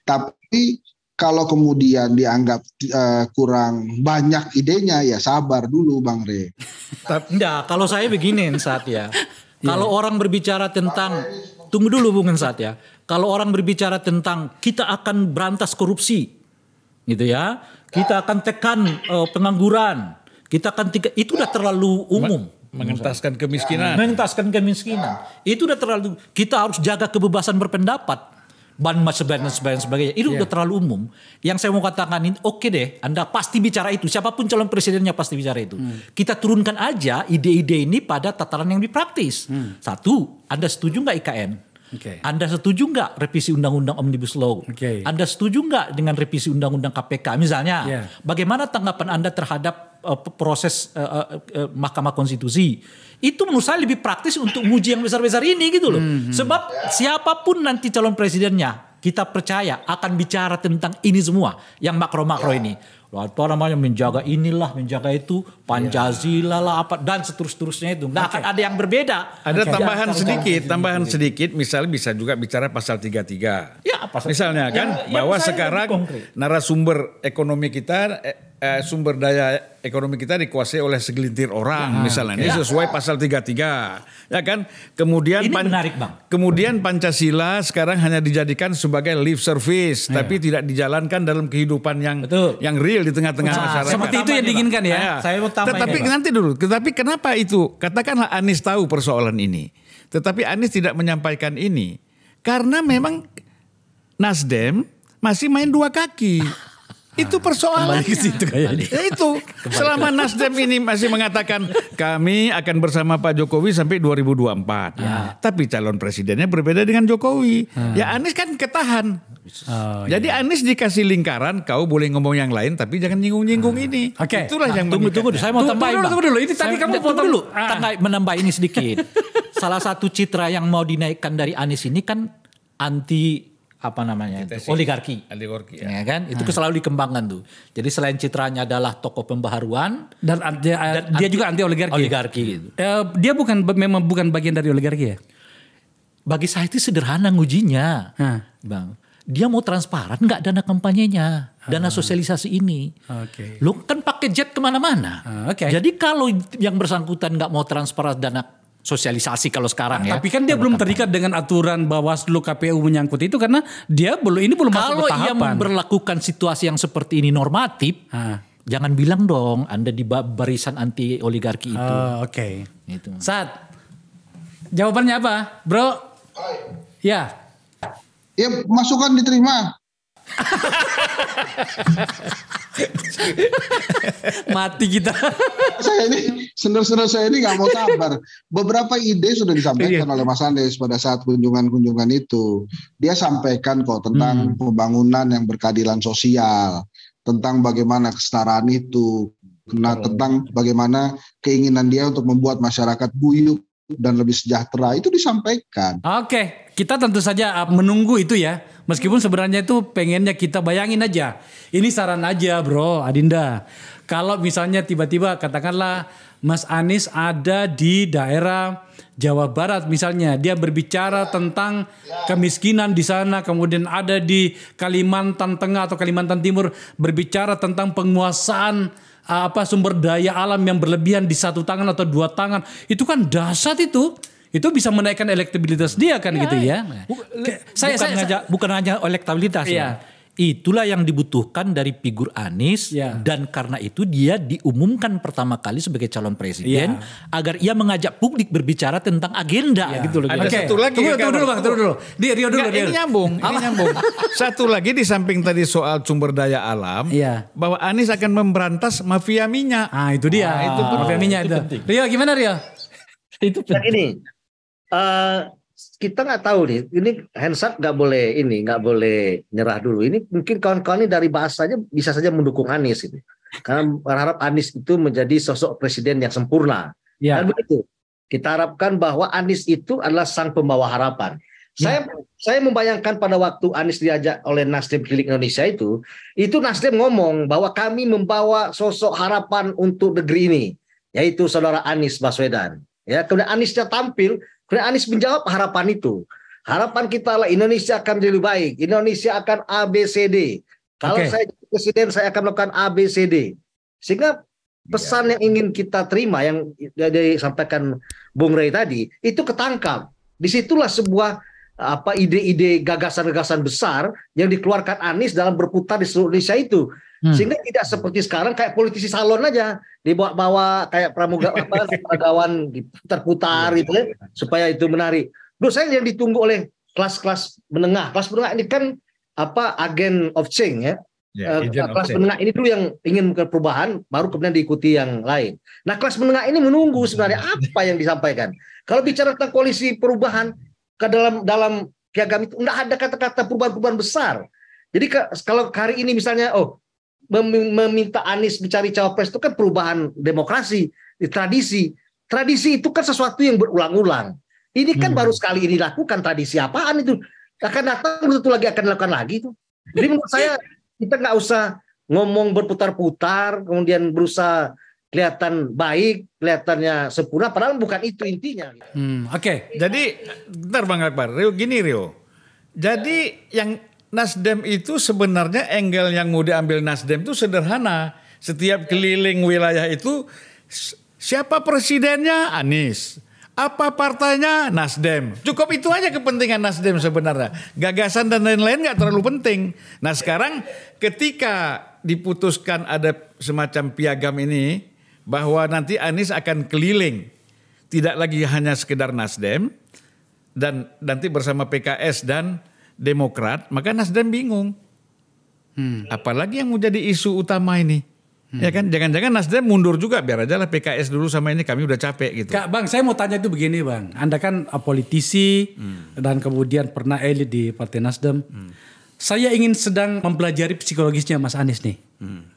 Speaker 4: Tapi kalau kemudian dianggap kurang banyak idenya, ya sabar dulu Bang Rey.
Speaker 3: Enggak, kalau saya begini saat ya. Kalau orang berbicara tentang, tunggu dulu Bung Saat ya. Kalau orang berbicara tentang kita akan berantas korupsi, gitu ya. Kita akan tekan pengangguran. Itu udah terlalu umum.
Speaker 1: Mengentaskan kemiskinan.
Speaker 3: Itu udah terlalu, kita harus jaga kebebasan berpendapat. Dan sebagainya. Itu udah terlalu umum. Yang saya mau katakan ini, oke deh, Anda pasti bicara itu. Siapapun calon presidennya pasti bicara itu. Kita turunkan aja ide-ide ini pada tataran yang dipraktis. Satu, Anda setuju nggak IKN?
Speaker 5: Okay.
Speaker 3: Anda setuju nggak revisi Undang-Undang Omnibus Law?
Speaker 5: Okay.
Speaker 3: Anda setuju nggak dengan revisi Undang-Undang KPK? Misalnya, bagaimana tanggapan Anda terhadap proses Mahkamah Konstitusi? Itu menurut saya lebih praktis untuk uji yang besar-besar ini gitu loh. Sebab siapapun nanti calon presidennya, kita percaya akan bicara tentang ini semua, yang makro-makro ini. Apa namanya, menjaga inilah, menjaga itu, Pancasila lah, apa dan seterusnya itu. Nggak akan ada yang berbeda.
Speaker 1: Ada tambahan sedikit, misalnya bisa juga bicara pasal 33.
Speaker 3: Ya, pasal
Speaker 1: misalnya kan bahwa sekarang narasumber ekonomi kita, sumber daya ekonomi kita dikuasai oleh segelintir orang, misalnya ini sesuai pasal 33, ya kan? Kemudian
Speaker 3: ini menarik Bang.
Speaker 1: Kemudian Pancasila sekarang hanya dijadikan sebagai lip service, tapi tidak dijalankan dalam kehidupan yang real di tengah-tengah masyarakat.
Speaker 5: Seperti itu yang diinginkan ya.
Speaker 3: Saya mau tambah.
Speaker 1: Tetapi nanti dulu, tetapi kenapa itu? Katakanlah Anies tahu persoalan ini, tetapi Anies tidak menyampaikan ini karena memang Nasdem masih main dua kaki. Itu persoalannya. Itu selama Nasdem ini masih mengatakan kami akan bersama Pak Jokowi sampai 2024. Tapi calon presidennya berbeda dengan Jokowi. Ya Anies kan ketahan. Jadi Anies dikasih lingkaran, kau boleh ngomong yang lain tapi jangan nyinggung-nyinggung ini. Itulah yang
Speaker 3: tunggu. Saya mau tambahin.
Speaker 5: Tunggu dulu. Ini tadi kamu
Speaker 3: potong dulu. Menambah ini sedikit. Salah satu citra yang mau dinaikkan dari Anies ini kan anti oligarki ya kan, itu selalu dikembangkan tuh. Jadi selain citranya adalah tokoh pembaharuan dan
Speaker 5: dia juga anti oligarki gitu. Dia memang bukan bagian dari oligarki ya.
Speaker 3: Bagi saya itu sederhana ngujinya, Bang. Dia mau transparan nggak dana kampanyenya, dana sosialisasi ini. Lu kan pakai jet kemana-mana. Jadi kalau yang bersangkutan nggak mau transparan dana sosialisasi kalau sekarang ya.
Speaker 5: Tapi kan dia belum terikat dengan aturan Bawaslu KPU menyangkut itu karena dia belum masuk ke tahapan.
Speaker 3: Kalau ia memberlakukan situasi yang seperti ini normatif, jangan bilang dong Anda di barisan anti oligarki itu.
Speaker 5: Itu. Saat jawabannya apa, Bro? Ya.
Speaker 4: Ya, masukan diterima.
Speaker 5: Mati kita.
Speaker 4: Senior saya ini nggak mau sabar. Beberapa ide sudah disampaikan oleh Mas Anies pada saat kunjungan itu. Dia sampaikan kok tentang pembangunan yang berkeadilan sosial, tentang bagaimana kesetaraan itu, tentang bagaimana keinginan dia untuk membuat masyarakat guyup dan lebih sejahtera, itu disampaikan.
Speaker 5: Kita tentu saja menunggu itu ya. Meskipun sebenarnya itu pengennya kita bayangin aja. Ini saran aja Bro Adinda. Kalau misalnya tiba-tiba katakanlah Mas Anies ada di daerah Jawa Barat misalnya. Dia berbicara tentang kemiskinan di sana. Kemudian ada di Kalimantan Tengah atau Kalimantan Timur berbicara tentang penguasaan sumber daya alam yang berlebihan di satu tangan atau dua tangan. Itu kan dahsyat itu. Itu bisa menaikkan elektabilitas dia kan gitu ya.
Speaker 3: Bukan hanya elektabilitas ya. Itulah yang dibutuhkan dari figur Anies dan karena itu dia diumumkan pertama kali sebagai calon presiden agar ia mengajak publik berbicara tentang agenda gitu loh.
Speaker 1: Ada satu lagi.
Speaker 5: Tunggu dulu. Rio dulu.
Speaker 1: Ini nyambung. Satu lagi di samping tadi soal sumber daya alam, bahwa Anies akan memberantas mafia minyak.
Speaker 5: Itu dia. Itu mafia minyak itu. Rio gimana Rio?
Speaker 2: Itu penting. Kita nggak tahu nih, ini hands up nggak boleh nyerah dulu. Ini mungkin kawan-kawan ini dari bahasanya bisa saja mendukung Anies ini, karena berharap Anies itu menjadi sosok presiden yang sempurna.
Speaker 3: Ya.
Speaker 2: Dan begitu. Kita harapkan bahwa Anies itu adalah sang pembawa harapan. Saya membayangkan pada waktu Anies diajak oleh Nasdem keliling Indonesia itu Nasdem ngomong bahwa kami membawa sosok harapan untuk negeri ini, yaitu saudara Anies Baswedan. Ya, kemudian Aniesnya tampil, kemudian Anies menjawab harapan itu. Harapan kita adalah Indonesia akan jadi lebih baik, Indonesia akan ABCD. Kalau saya jadi presiden, saya akan melakukan ABCD. Sehingga pesan yang ingin kita terima yang disampaikan Bung Rey tadi itu ketangkap. Disitulah sebuah ide-ide gagasan-gagasan besar yang dikeluarkan Anies dalam berputar di seluruh Indonesia itu. Sehingga tidak seperti sekarang kayak politisi salon aja dibawa-bawa kayak pramugarawan terputar gitu ya, supaya itu menarik. Menurut saya yang ditunggu oleh kelas-kelas menengah. Kelas menengah ini kan agen of change ya. Kelas menengah ini dulu yang ingin perubahan, baru kemudian diikuti yang lain. Nah, kelas menengah ini menunggu sebenarnya apa yang disampaikan. Kalau bicara tentang koalisi perubahan ke dalam piagam itu enggak ada kata-kata perubahan-perubahan besar. Jadi kalau hari ini misalnya meminta Anies mencari cawapres itu kan perubahan demokrasi, tradisi. Tradisi itu kan sesuatu yang berulang-ulang. Ini kan baru sekali ini dilakukan, tradisi apaan itu? Akan datang tentu lagi akan dilakukan lagi itu. Jadi menurut saya kita nggak usah ngomong berputar-putar, kemudian berusaha kelihatan baik, kelihatannya sempurna, padahal bukan itu intinya.
Speaker 1: Oke. Jadi, bentar Bang Akbar, Rio. Jadi yang Nasdem itu sebenarnya angle yang mau diambil Nasdem itu sederhana. Setiap keliling wilayah itu, siapa presidennya? Anies. Apa partainya? Nasdem. Cukup itu aja kepentingan Nasdem sebenarnya. Gagasan dan lain-lain nggak terlalu penting. Nah sekarang ketika diputuskan ada semacam piagam ini, bahwa nanti Anies akan keliling. Tidak lagi hanya sekedar Nasdem, dan nanti bersama PKS dan Demokrat, maka Nasdem bingung. Apalagi yang mau jadi isu utama ini. Ya kan, jangan-jangan Nasdem mundur juga, biar aja lah PKS dulu sama ini, kami udah capek gitu.
Speaker 5: Kak Bang, saya mau tanya itu begini Bang, Anda kan politisi dan kemudian pernah elit di Partai Nasdem. Saya ingin sedang mempelajari psikologisnya Mas Anies nih,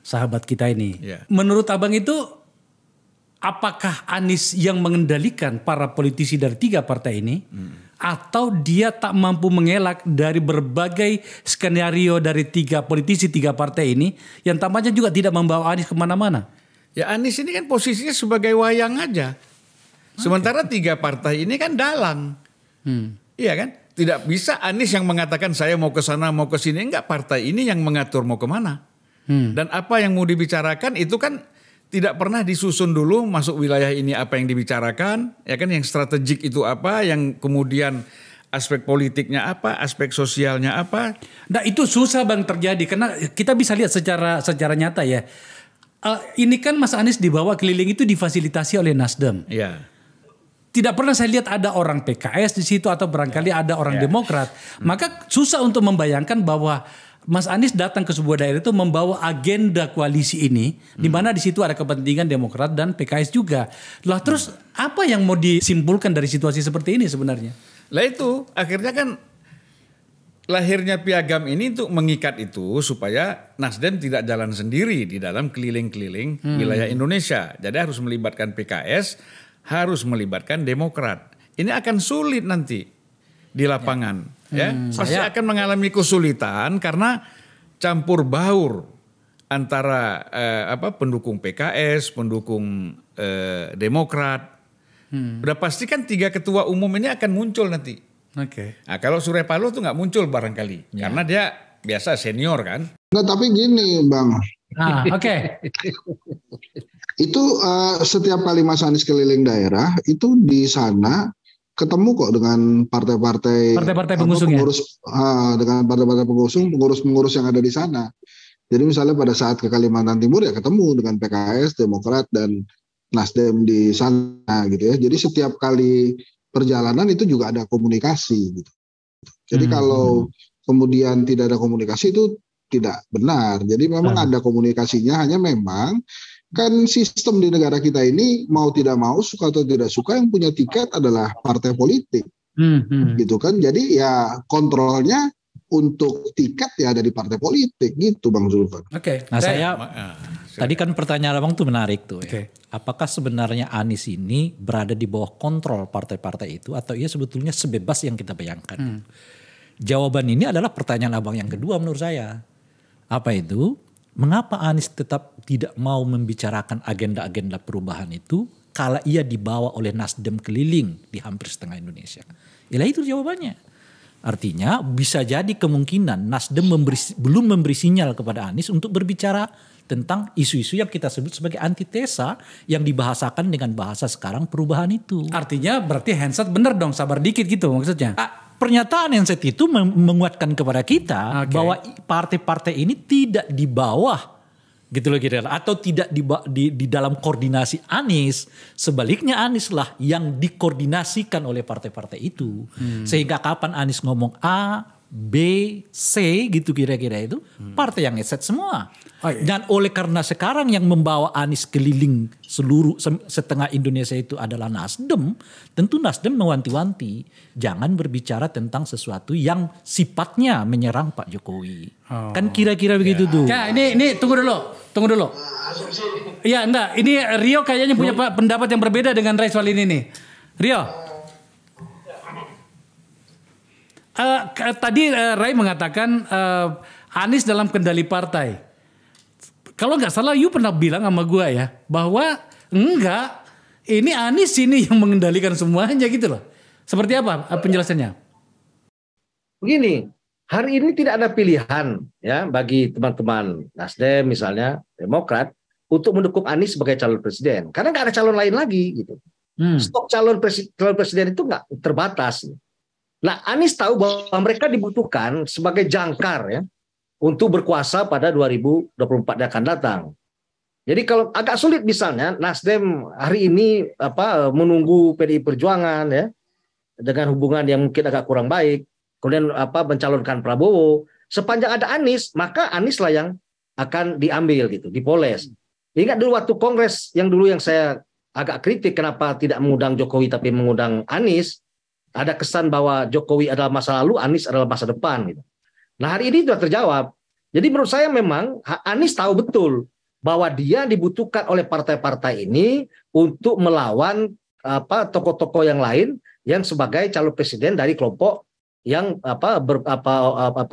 Speaker 5: sahabat kita ini. Menurut Abang itu, apakah Anies yang mengendalikan para politisi dari 3 partai ini, atau dia tak mampu mengelak dari berbagai skenario dari 3 politisi 3 partai ini yang tampaknya juga tidak membawa Anies kemana-mana?
Speaker 1: Ya Anies ini kan posisinya sebagai wayang aja. Sementara 3 partai ini kan dalang. Iya kan? Tidak bisa Anies yang mengatakan saya mau ke sana mau ke sini. Enggak, partai ini yang mengatur mau kemana. Dan apa yang mau dibicarakan itu kan tidak pernah disusun dulu masuk wilayah ini apa yang dibicarakan, ya kan, yang strategik itu apa, yang kemudian aspek politiknya apa, aspek sosialnya apa.
Speaker 5: Nah itu susah Bang terjadi karena kita bisa lihat secara nyata ya. Ini kan Mas Anies dibawa keliling itu difasilitasi oleh Nasdem.
Speaker 1: Iya.
Speaker 5: Tidak pernah saya lihat ada orang PKS di situ atau barangkali ada orang Demokrat. Maka susah untuk membayangkan bahwa Mas Anies datang ke sebuah daerah itu membawa agenda koalisi ini, di mana di situ ada kepentingan Demokrat dan PKS juga. Lah terus apa yang mau disimpulkan dari situasi seperti ini sebenarnya?
Speaker 1: Lah itu akhirnya kan lahirnya piagam ini untuk mengikat itu supaya Nasdem tidak jalan sendiri di dalam keliling-keliling wilayah Indonesia. Jadi harus melibatkan PKS, harus melibatkan Demokrat. Ini akan sulit nanti di lapangan. Pasti akan mengalami kesulitan karena campur baur antara pendukung PKS, pendukung Demokrat. Udah pasti kan 3 ketua umum ini akan muncul nanti. Nah, kalau Surya Paloh tuh nggak muncul barangkali karena dia biasa senior kan.
Speaker 4: Nah, tapi gini Bang. Itu setiap kali Mas Anies keliling daerah itu di sana ketemu kok dengan partai-partai
Speaker 5: pengusung
Speaker 4: dengan partai-partai pengurus yang ada di sana. Jadi misalnya pada saat ke Kalimantan Timur ya ketemu dengan PKS, Demokrat dan Nasdem di sana gitu ya. Jadi setiap kali perjalanan itu juga ada komunikasi gitu. Jadi kalau kemudian tidak ada komunikasi itu tidak benar. Jadi memang ada komunikasinya, hanya memang kan sistem di negara kita ini mau tidak mau, suka atau tidak suka, yang punya tiket adalah partai politik, gitu kan. Jadi ya kontrolnya untuk tiket ya ada di partai politik gitu Bang Zulfan.
Speaker 3: Nah Tadi kan pertanyaan abang tuh menarik tuh.
Speaker 5: Oke.
Speaker 3: Ya. Apakah sebenarnya Anies ini berada di bawah kontrol partai-partai itu atau ia sebetulnya sebebas yang kita bayangkan? Jawaban ini adalah pertanyaan abang yang kedua menurut saya. Apa itu? Mengapa Anies tetap tidak mau membicarakan agenda-agenda perubahan itu kala ia dibawa oleh Nasdem keliling di hampir setengah Indonesia? Yalah itu jawabannya. Artinya bisa jadi kemungkinan Nasdem belum memberi sinyal kepada Anies untuk berbicara tentang isu-isu yang kita sebut sebagai antitesa yang dibahasakan dengan bahasa sekarang perubahan itu.
Speaker 5: Artinya berarti Hensat bener dong, sabar dikit gitu maksudnya.
Speaker 3: Pernyataan Hensat itu menguatkan kepada kita bahwa partai-partai ini tidak di bawah gitu loh kira-kira, atau tidak di dalam koordinasi Anies. Sebaliknya Anies lah yang dikoordinasikan oleh partai-partai itu. Sehingga kapan Anies ngomong A, B, C gitu kira-kira itu partai yang ngeset semua. Dan oleh karena sekarang yang membawa Anies keliling seluruh setengah Indonesia itu adalah Nasdem, tentu Nasdem mewanti-wanti jangan berbicara tentang sesuatu yang sifatnya menyerang Pak Jokowi. Kan kira-kira begitu tuh.
Speaker 5: Ya, ini tunggu dulu. Ya enggak, ini Rio kayaknya punya pendapat yang berbeda dengan Ray soal ini nih. Rio. Tadi Ray mengatakan Anies dalam kendali partai. Kalau nggak salah, you pernah bilang sama gue ya bahwa enggak, ini Anies ini yang mengendalikan semuanya gitu loh. Seperti apa penjelasannya?
Speaker 2: Begini, hari ini tidak ada pilihan ya bagi teman-teman Nasdem misalnya Demokrat untuk mendukung Anies sebagai calon presiden karena nggak ada calon lain lagi gitu. Stok calon presiden itu nggak terbatas. Nah, Anies tahu bahwa mereka dibutuhkan sebagai jangkar ya untuk berkuasa pada 2024 yang akan datang. Jadi kalau agak sulit misalnya Nasdem hari ini menunggu PDI Perjuangan ya dengan hubungan yang mungkin agak kurang baik, kemudian mencalonkan Prabowo, sepanjang ada Anies, maka Anies lah yang akan diambil gitu, dipoles. Ingat dulu waktu Kongres yang saya agak kritik kenapa tidak mengundang Jokowi tapi mengundang Anies, ada kesan bahwa Jokowi adalah masa lalu, Anies adalah masa depan gitu. Nah hari ini sudah terjawab. Jadi menurut saya memang Anies tahu betul bahwa dia dibutuhkan oleh partai-partai ini untuk melawan tokoh-tokoh yang lain yang sebagai calon presiden dari kelompok yang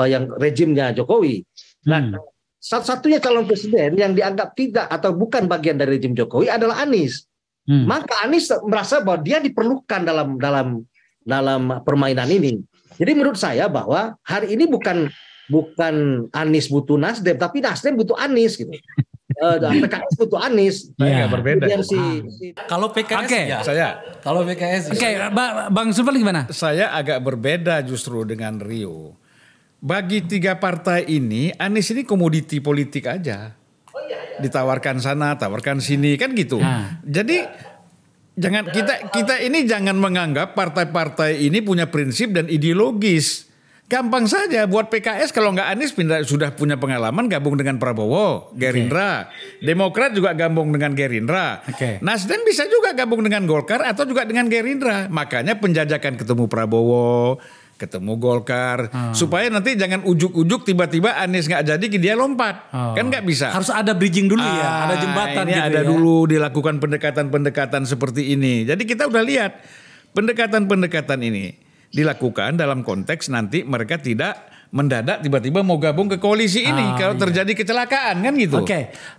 Speaker 2: yang rejimnya Jokowi. Nah, satu-satunya calon presiden yang dianggap tidak atau bukan bagian dari rejim Jokowi adalah Anies. Maka Anies merasa bahwa dia diperlukan dalam permainan ini. Jadi menurut saya bahwa hari ini bukan Anies butuh Nasdem, tapi Nasdem butuh Anies gitu. PKS butuh Anies.
Speaker 1: Saya nggak berbeda.
Speaker 3: Kalau PKS kalau PKS.
Speaker 5: Bang Supel gimana?
Speaker 1: Saya agak berbeda justru dengan Rio. Bagi tiga partai ini, Anies ini komoditi politik aja. Ditawarkan sana, tawarkan sini, kan gitu. Jadi jangan kita ini jangan menganggap partai-partai ini punya prinsip dan ideologis. Gampang saja buat PKS kalau nggak Anies sudah punya pengalaman gabung dengan Prabowo, Gerindra. Demokrat juga gabung dengan Gerindra. Nasdem bisa juga gabung dengan Golkar atau juga dengan Gerindra. Makanya penjajakan ketemu Prabowo, ketemu Golkar, supaya nanti jangan ujuk-ujuk tiba-tiba Anies nggak jadi dia lompat, kan nggak bisa.
Speaker 5: Harus ada bridging dulu ya, ada jembatan
Speaker 1: ini
Speaker 5: gitu
Speaker 1: ada
Speaker 5: ya.
Speaker 1: dulu dilakukan pendekatan-pendekatan seperti ini. Jadi kita udah lihat pendekatan-pendekatan ini dilakukan dalam konteks nanti mereka tidak mendadak tiba-tiba mau gabung ke koalisi ini kalau terjadi kecelakaan kan gitu.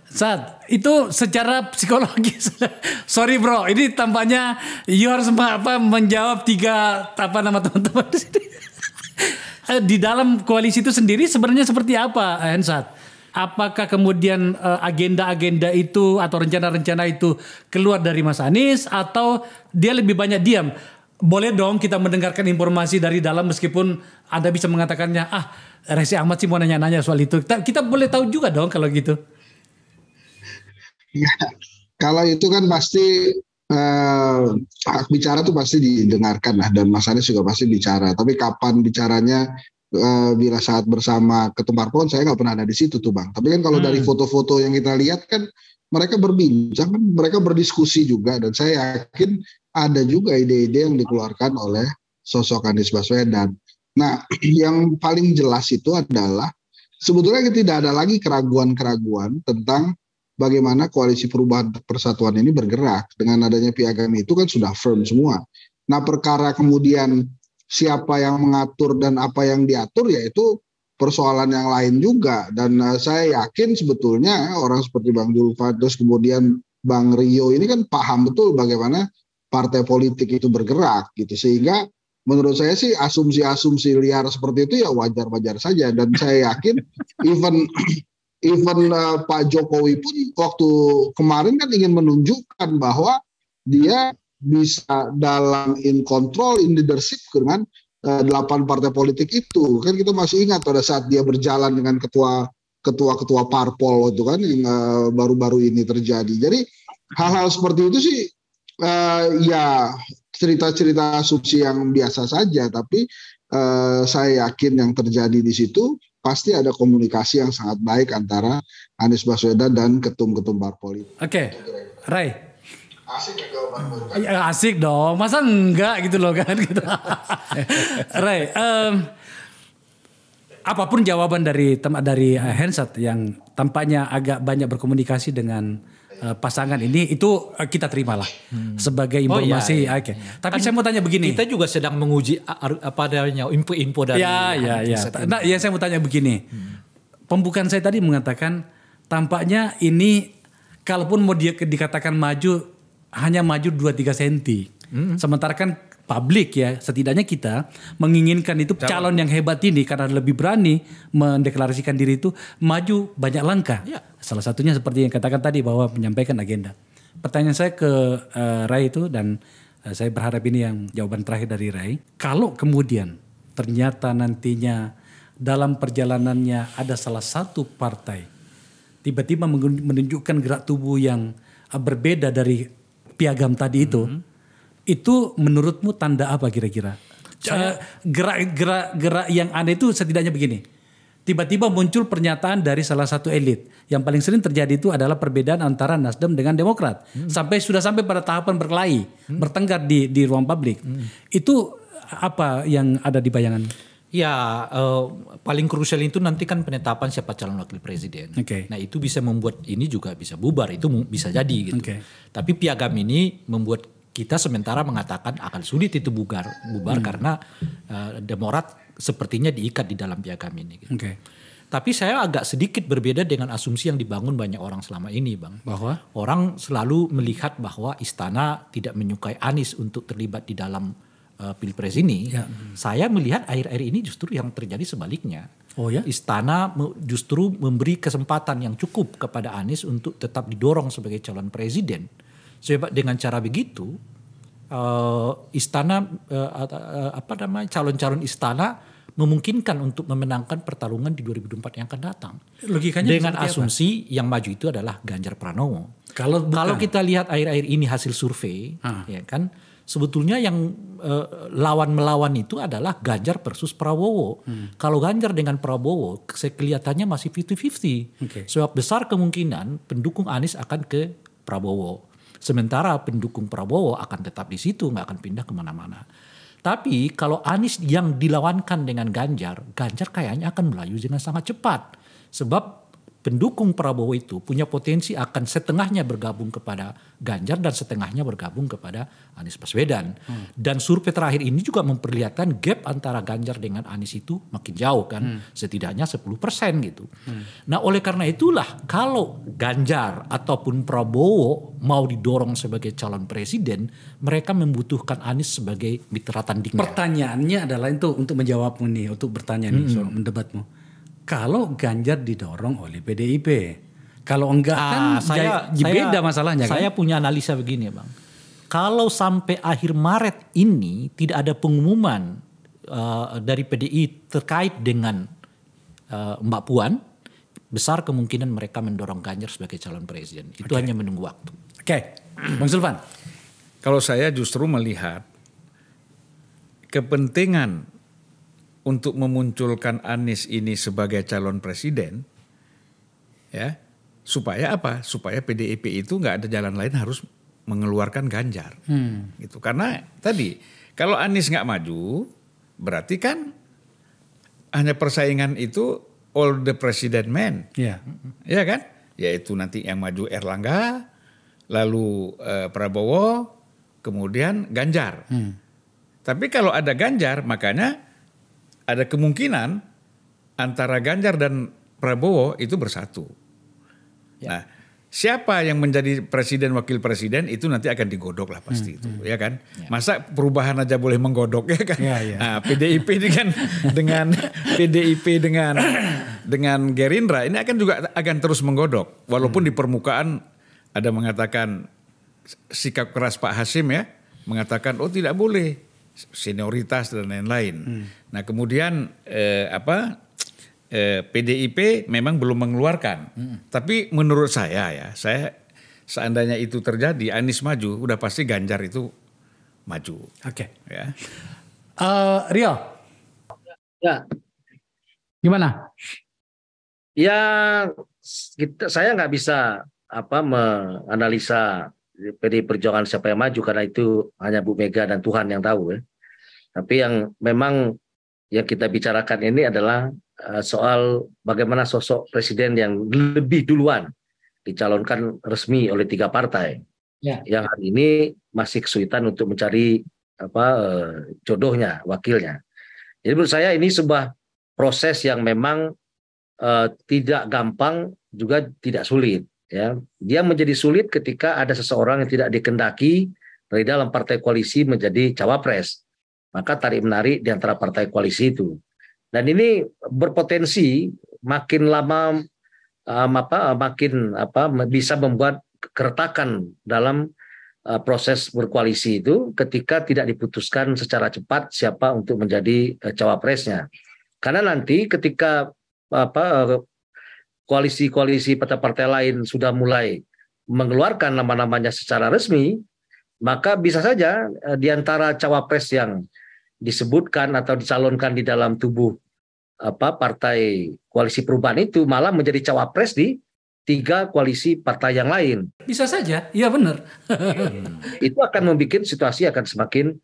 Speaker 5: Saat itu secara psikologis. Sorry bro, ini tampaknya you harus menjawab tiga nama teman-teman di sini. Di dalam koalisi itu sendiri sebenarnya seperti apa, Hensat? Apakah kemudian agenda-agenda itu atau rencana-rencana itu keluar dari Mas Anies atau dia lebih banyak diam? Boleh dong kita mendengarkan informasi dari dalam meskipun Anda bisa mengatakannya rese amat sih mau nanya-nanya soal itu. Kita boleh tahu juga dong kalau gitu.
Speaker 4: Ya, kalau itu kan pasti hak bicara tuh pasti didengarkan lah dan Mas Anies juga pasti bicara. Tapi kapan bicaranya bila saat bersama ketum parpol saya nggak pernah ada di situ tuh Bang. Tapi kan kalau dari foto-foto yang kita lihat kan mereka berbincang, kan mereka berdiskusi juga dan saya yakin ada juga ide-ide yang dikeluarkan oleh sosok Anies Baswedan. Nah, yang paling jelas itu adalah sebetulnya tidak ada lagi keraguan-keraguan tentang bagaimana koalisi perubahan persatuan ini bergerak. Dengan adanya piagam itu kan sudah firm semua. Nah, perkara kemudian siapa yang mengatur dan apa yang diatur, yaitu persoalan yang lain juga. Dan saya yakin sebetulnya orang seperti Bang Julfan, terus kemudian Bang Rio ini kan paham betul bagaimana partai politik itu bergerak gitu. Sehingga menurut saya sih asumsi-asumsi liar seperti itu ya wajar-wajar saja. Dan saya yakin even Pak Jokowi pun waktu kemarin kan ingin menunjukkan bahwa dia bisa dalam in control, in leadership dengan 8 partai politik itu. Kan kita masih ingat pada saat dia berjalan dengan ketua parpol itu kan yang baru-baru ini terjadi. Jadi hal-hal seperti itu sih ya cerita-cerita asumsi yang biasa saja, tapi saya yakin yang terjadi di situ pasti ada komunikasi yang sangat baik antara Anies Baswedan dan ketum-ketum parpol itu.
Speaker 5: Oke, Ray.
Speaker 4: Asik ya jawaban gue.
Speaker 5: Ya, asik dong, masa enggak gitu loh kan gitu. Ray, apapun jawaban dari Hensat yang tampaknya agak banyak berkomunikasi dengan pasangan ini, itu kita terimalah sebagai informasi.
Speaker 3: Iya.
Speaker 5: Oke. Tapi saya mau tanya begini.
Speaker 3: Kita juga sedang menguji apa adanya info-info dari
Speaker 5: Ya. Nah, yang saya mau tanya begini. Pembukaan saya tadi mengatakan tampaknya ini kalaupun mau dikatakan maju, hanya maju 2-3 senti. Sementara kan publik ya, setidaknya kita menginginkan itu calon yang hebat ini karena lebih berani mendeklarasikan diri itu maju banyak langkah.
Speaker 3: Ya.
Speaker 5: Salah satunya seperti yang katakan tadi bahwa menyampaikan agenda. Pertanyaan saya ke Ray itu, dan saya berharap ini yang jawaban terakhir dari Ray. Kalau kemudian ternyata nantinya dalam perjalanannya ada salah satu partai tiba-tiba menunjukkan gerak tubuh yang berbeda dari piagam tadi itu menurutmu tanda apa kira-kira? Gerak yang aneh itu setidaknya begini. Tiba-tiba muncul pernyataan dari salah satu elit. Yang paling sering terjadi itu adalah perbedaan antara Nasdem dengan Demokrat. Sudah sampai pada tahapan berkelahi, bertengkar di ruang publik. Itu apa yang ada di bayangan?
Speaker 3: Ya, paling krusial itu nanti kan penetapan siapa calon wakil presiden.
Speaker 5: Okay.
Speaker 3: Nah, itu bisa membuat ini juga bisa bubar, itu bisa jadi gitu.
Speaker 5: Okay.
Speaker 3: Tapi piagam ini membuat kita sementara mengatakan akan sulit itu bubar karena Demokrat sepertinya diikat di dalam piagam ini. Gitu.
Speaker 5: Okay.
Speaker 3: Tapi saya agak sedikit berbeda dengan asumsi yang dibangun banyak orang selama ini, Bang.
Speaker 5: Bahwa
Speaker 3: orang selalu melihat bahwa istana tidak menyukai Anies untuk terlibat di dalam Pilpres ini.
Speaker 5: Ya.
Speaker 3: Saya melihat akhir-akhir ini justru yang terjadi sebaliknya.
Speaker 5: Oh ya?
Speaker 3: Istana justru memberi kesempatan yang cukup kepada Anies untuk tetap didorong sebagai calon presiden. Sebab dengan cara begitu istana calon-calon istana memungkinkan untuk memenangkan pertarungan di 2024 yang akan datang.
Speaker 5: Logikanya
Speaker 3: dengan asumsi yang maju itu adalah Ganjar Pranowo.
Speaker 5: Kalau
Speaker 3: kita lihat akhir-akhir ini hasil survei, ya kan, sebetulnya yang lawan melawan itu adalah Ganjar versus Prabowo. Kalau Ganjar dengan Prabowo, kelihatannya masih 50-50.
Speaker 5: Okay.
Speaker 3: Sebab besar kemungkinan pendukung Anies akan ke Prabowo. Sementara pendukung Prabowo akan tetap di situ, nggak akan pindah kemana-mana. Tapi kalau Anies yang dilawankan dengan Ganjar kayaknya akan melaju dengan sangat cepat. Sebab pendukung Prabowo itu punya potensi akan setengahnya bergabung kepada Ganjar dan setengahnya bergabung kepada Anies Baswedan. Dan survei terakhir ini juga memperlihatkan gap antara Ganjar dengan Anies itu makin jauh kan. Setidaknya 10% gitu. Nah oleh karena itulah kalau Ganjar ataupun Prabowo mau didorong sebagai calon presiden, mereka membutuhkan Anies sebagai mitra tandingnya.
Speaker 5: Pertanyaannya adalah itu untuk menjawabmu nih, untuk bertanya nih soal mendebatmu. Kalau Ganjar didorong oleh PDIP, kalau enggak kan beda masalahnya kan?
Speaker 3: Saya punya analisa begini, Bang. Kalau sampai akhir Maret ini tidak ada pengumuman dari PDI terkait dengan Mbak Puan, besar kemungkinan mereka mendorong Ganjar sebagai calon presiden. Itu hanya menunggu waktu.
Speaker 5: Oke, Bang Zulfan.
Speaker 1: Kalau saya justru melihat kepentingan untuk memunculkan Anies ini sebagai calon presiden, ya supaya apa? Supaya PDIP itu nggak ada jalan lain, harus mengeluarkan Ganjar, gitu. Karena tadi kalau Anies nggak maju, berarti kan hanya persaingan itu all the president men, ya kan? yaitu nanti yang maju Erlangga, lalu Prabowo, kemudian Ganjar. Tapi kalau ada Ganjar, makanya ada kemungkinan antara Ganjar dan Prabowo itu bersatu. Nah, siapa yang menjadi presiden wakil presiden itu nanti akan digodok lah pasti itu, ya kan? Masa perubahan aja boleh menggodok, ya kan? Nah, PDIP dengan Gerindra ini akan juga akan terus menggodok, walaupun di permukaan ada mengatakan sikap keras Pak Hasim ya, mengatakan oh tidak boleh senioritas dan lain-lain. Nah kemudian PDIP memang belum mengeluarkan. Tapi menurut saya seandainya itu terjadi, Anies maju, udah pasti Ganjar itu maju.
Speaker 5: Oke.
Speaker 1: Ya.
Speaker 5: Rio.
Speaker 2: Ya.
Speaker 5: Gimana?
Speaker 2: Ya, saya nggak bisa menganalisa PDI Perjuangan siapa yang maju, karena itu hanya Bu Mega dan Tuhan yang tahu ya. Tapi yang memang yang kita bicarakan ini adalah soal bagaimana sosok presiden yang lebih duluan dicalonkan resmi oleh 3 partai yang hari ini masih kesulitan untuk mencari jodohnya, wakilnya. Jadi menurut saya ini sebuah proses yang memang tidak gampang juga tidak sulit. Ya, dia menjadi sulit ketika ada seseorang yang tidak dikehendaki dari dalam partai koalisi menjadi cawapres. Maka tarik menarik di antara partai koalisi itu. Dan ini berpotensi makin lama bisa membuat keretakan dalam proses berkoalisi itu ketika tidak diputuskan secara cepat siapa untuk menjadi cawapresnya. Karena nanti ketika koalisi-koalisi partai-partai lain sudah mulai mengeluarkan nama-namanya secara resmi, maka bisa saja di antara cawapres yang disebutkan atau dicalonkan di dalam tubuh partai koalisi perubahan itu malah menjadi cawapres di 3 koalisi partai yang lain.
Speaker 5: Bisa saja, iya benar.
Speaker 2: Itu akan membuat situasi akan semakin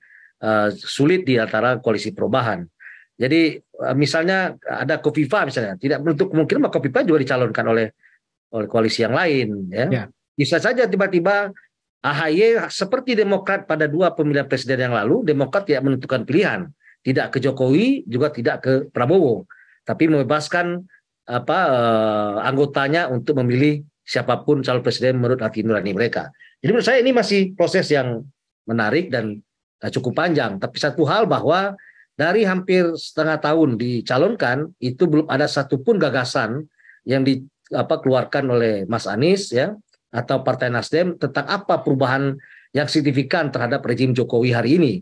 Speaker 2: sulit di antara koalisi perubahan. Jadi misalnya ada Kofifa misalnya, tidak menutup kemungkinan maka Kofifa juga dicalonkan oleh koalisi yang lain. Ya. Bisa saja tiba-tiba AHY seperti Demokrat pada 2 pemilihan presiden yang lalu, Demokrat tidak menentukan pilihan, tidak ke Jokowi juga tidak ke Prabowo, tapi membebaskan anggotanya untuk memilih siapapun calon presiden menurut hati nurani mereka. Jadi menurut saya ini masih proses yang menarik dan cukup panjang. Tapi satu hal bahwa dari hampir setengah tahun dicalonkan, itu belum ada satupun gagasan yang dikeluarkan oleh Mas Anies ya atau Partai Nasdem tentang apa perubahan yang signifikan terhadap rejim Jokowi hari ini.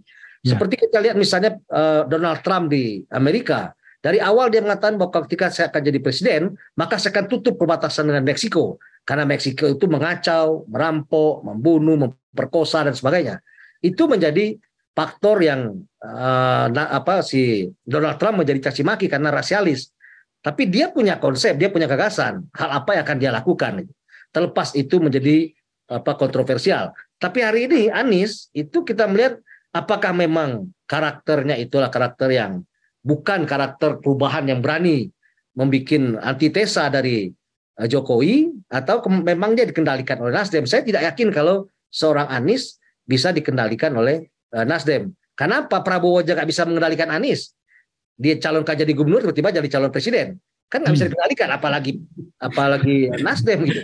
Speaker 2: Seperti kita lihat misalnya Donald Trump di Amerika, dari awal dia mengatakan bahwa ketika saya akan jadi presiden, maka saya akan tutup perbatasan dengan Meksiko karena Meksiko itu mengacau, merampok, membunuh, memperkosa dan sebagainya. Itu menjadi faktor yang si Donald Trump menjadi caci maki karena rasialis. Tapi dia punya konsep, dia punya gagasan, hal apa yang akan dia lakukan. Terlepas itu menjadi kontroversial. Tapi hari ini Anies itu kita melihat apakah memang karakternya itulah karakter yang bukan karakter perubahan yang berani membuat antitesa dari Jokowi, atau memang dia dikendalikan oleh Nasdem. Saya tidak yakin kalau seorang Anies bisa dikendalikan oleh Nasdem. Kenapa Prabowo aja nggak bisa mengendalikan Anies? Dia calonkan jadi gubernur, tiba-tiba jadi calon presiden. Kan nggak bisa dikendalikan, apalagi Nasdem gitu.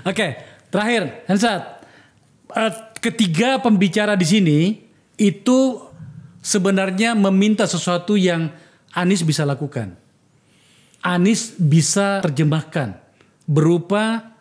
Speaker 5: Oke, terakhir, Hensat. Ketiga pembicara di sini itu sebenarnya meminta sesuatu yang Anies bisa lakukan. Anies bisa terjemahkan berupa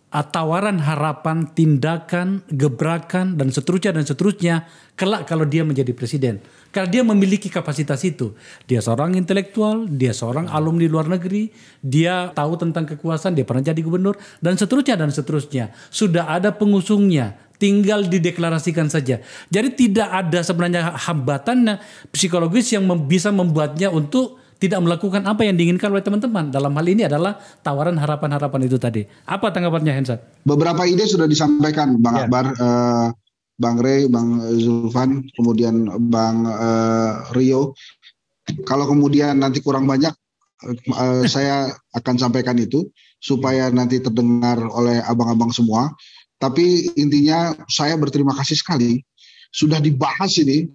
Speaker 5: tawaran harapan, tindakan, gebrakan, dan seterusnya kelak kalau dia menjadi presiden. Karena dia memiliki kapasitas itu. Dia seorang intelektual, dia seorang alumni luar negeri, dia tahu tentang kekuasaan, dia pernah jadi gubernur, dan seterusnya. Sudah ada pengusungnya, tinggal dideklarasikan saja. Jadi tidak ada sebenarnya hambatan psikologis yang bisa membuatnya untuk tidak melakukan apa yang diinginkan oleh teman-teman. Dalam hal ini adalah tawaran harapan-harapan itu tadi. Apa tanggapannya Hensat?
Speaker 4: Beberapa ide sudah disampaikan Bang Akbar, Bang Rey, Bang Zulfan, kemudian Bang Rio. Kalau kemudian nanti kurang banyak, saya akan sampaikan itu. supaya nanti terdengar oleh abang-abang semua. Tapi intinya saya berterima kasih sekali sudah dibahas ini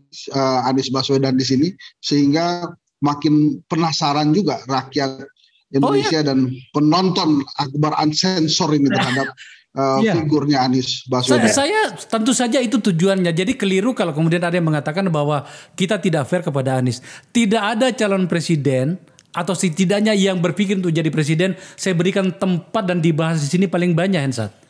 Speaker 4: Anies Baswedan di sini, sehingga makin penasaran juga rakyat Indonesia dan penonton Akbar Unsensor ini terhadap figurnya Anies Baswedan.
Speaker 5: Saya tentu saja itu tujuannya. Jadi keliru kalau kemudian ada yang mengatakan bahwa kita tidak fair kepada Anies. Tidak ada calon presiden atau setidaknya yang berpikir untuk jadi presiden saya berikan tempat dan dibahas di sini paling banyak, Hensat.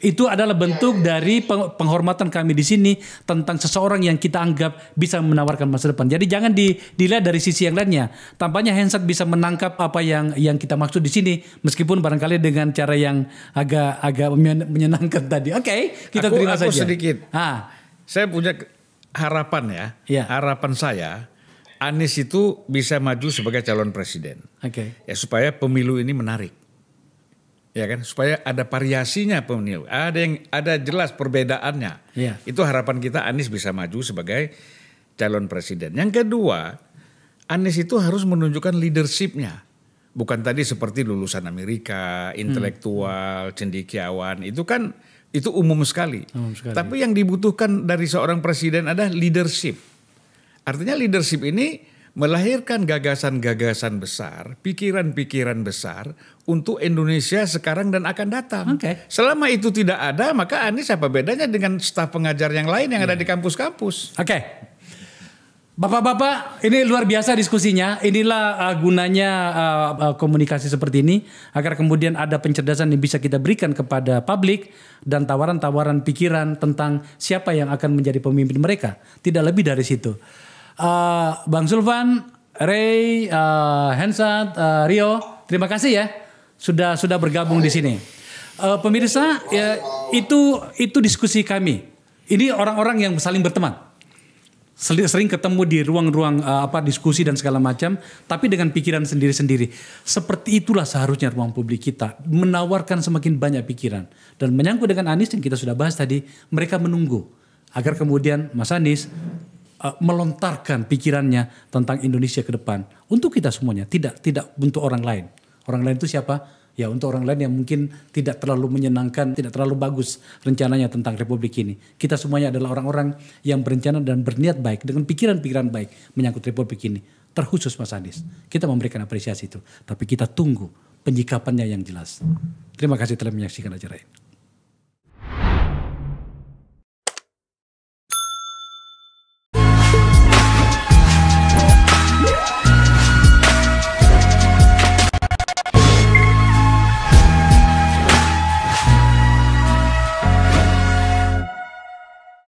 Speaker 5: Itu adalah bentuk dari penghormatan kami di sini tentang seseorang yang kita anggap bisa menawarkan masa depan. Jadi jangan dilihat dari sisi yang lainnya. Tampaknya Hensat bisa menangkap apa yang kita maksud di sini, meskipun barangkali dengan cara yang agak menyenangkan tadi. Oke, kita terima saja.
Speaker 1: Aku sedikit. Saya punya harapan ya. Harapan saya Anies itu bisa maju sebagai calon presiden. Ya supaya pemilu ini menarik. Ya kan, supaya ada variasinya pemilu, ada jelas perbedaannya. Itu harapan kita, Anies bisa maju sebagai calon presiden. Yang kedua, Anies itu harus menunjukkan leadershipnya, bukan tadi seperti lulusan Amerika, intelektual, cendekiawan. Itu umum sekali. Tapi yang dibutuhkan dari seorang presiden adalah leadership. Artinya leadership ini melahirkan gagasan-gagasan besar, pikiran-pikiran besar untuk Indonesia sekarang dan akan datang. Selama itu tidak ada, maka Anies apa bedanya dengan staf pengajar yang lain yang ada di kampus-kampus?
Speaker 5: Bapak-bapak, ini luar biasa diskusinya. Inilah gunanya komunikasi seperti ini, agar kemudian ada pencerdasan yang bisa kita berikan kepada publik dan tawaran-tawaran pikiran tentang siapa yang akan menjadi pemimpin mereka. Tidak lebih dari situ. Bang Zulfan, Ray, Hensat, Rio, terima kasih ya sudah bergabung di sini. Pemirsa, ya, itu diskusi kami. Ini orang-orang yang saling berteman, sering ketemu di ruang-ruang diskusi dan segala macam, tapi dengan pikiran sendiri-sendiri. Seperti itulah seharusnya ruang publik kita, menawarkan semakin banyak pikiran. Dan menyangkut dengan Anies yang kita sudah bahas tadi, mereka menunggu agar kemudian Mas Anies melontarkan pikirannya tentang Indonesia ke depan untuk kita semuanya, tidak untuk orang lain. Orang lain itu siapa? Ya untuk orang lain yang mungkin tidak terlalu menyenangkan, tidak terlalu bagus rencananya tentang Republik ini. Kita semuanya adalah orang-orang yang berencana dan berniat baik dengan pikiran-pikiran baik menyangkut Republik ini. Terkhusus Mas Anies, kita memberikan apresiasi itu, tapi kita tunggu penyikapannya yang jelas. Terima kasih telah menyaksikan acara ini.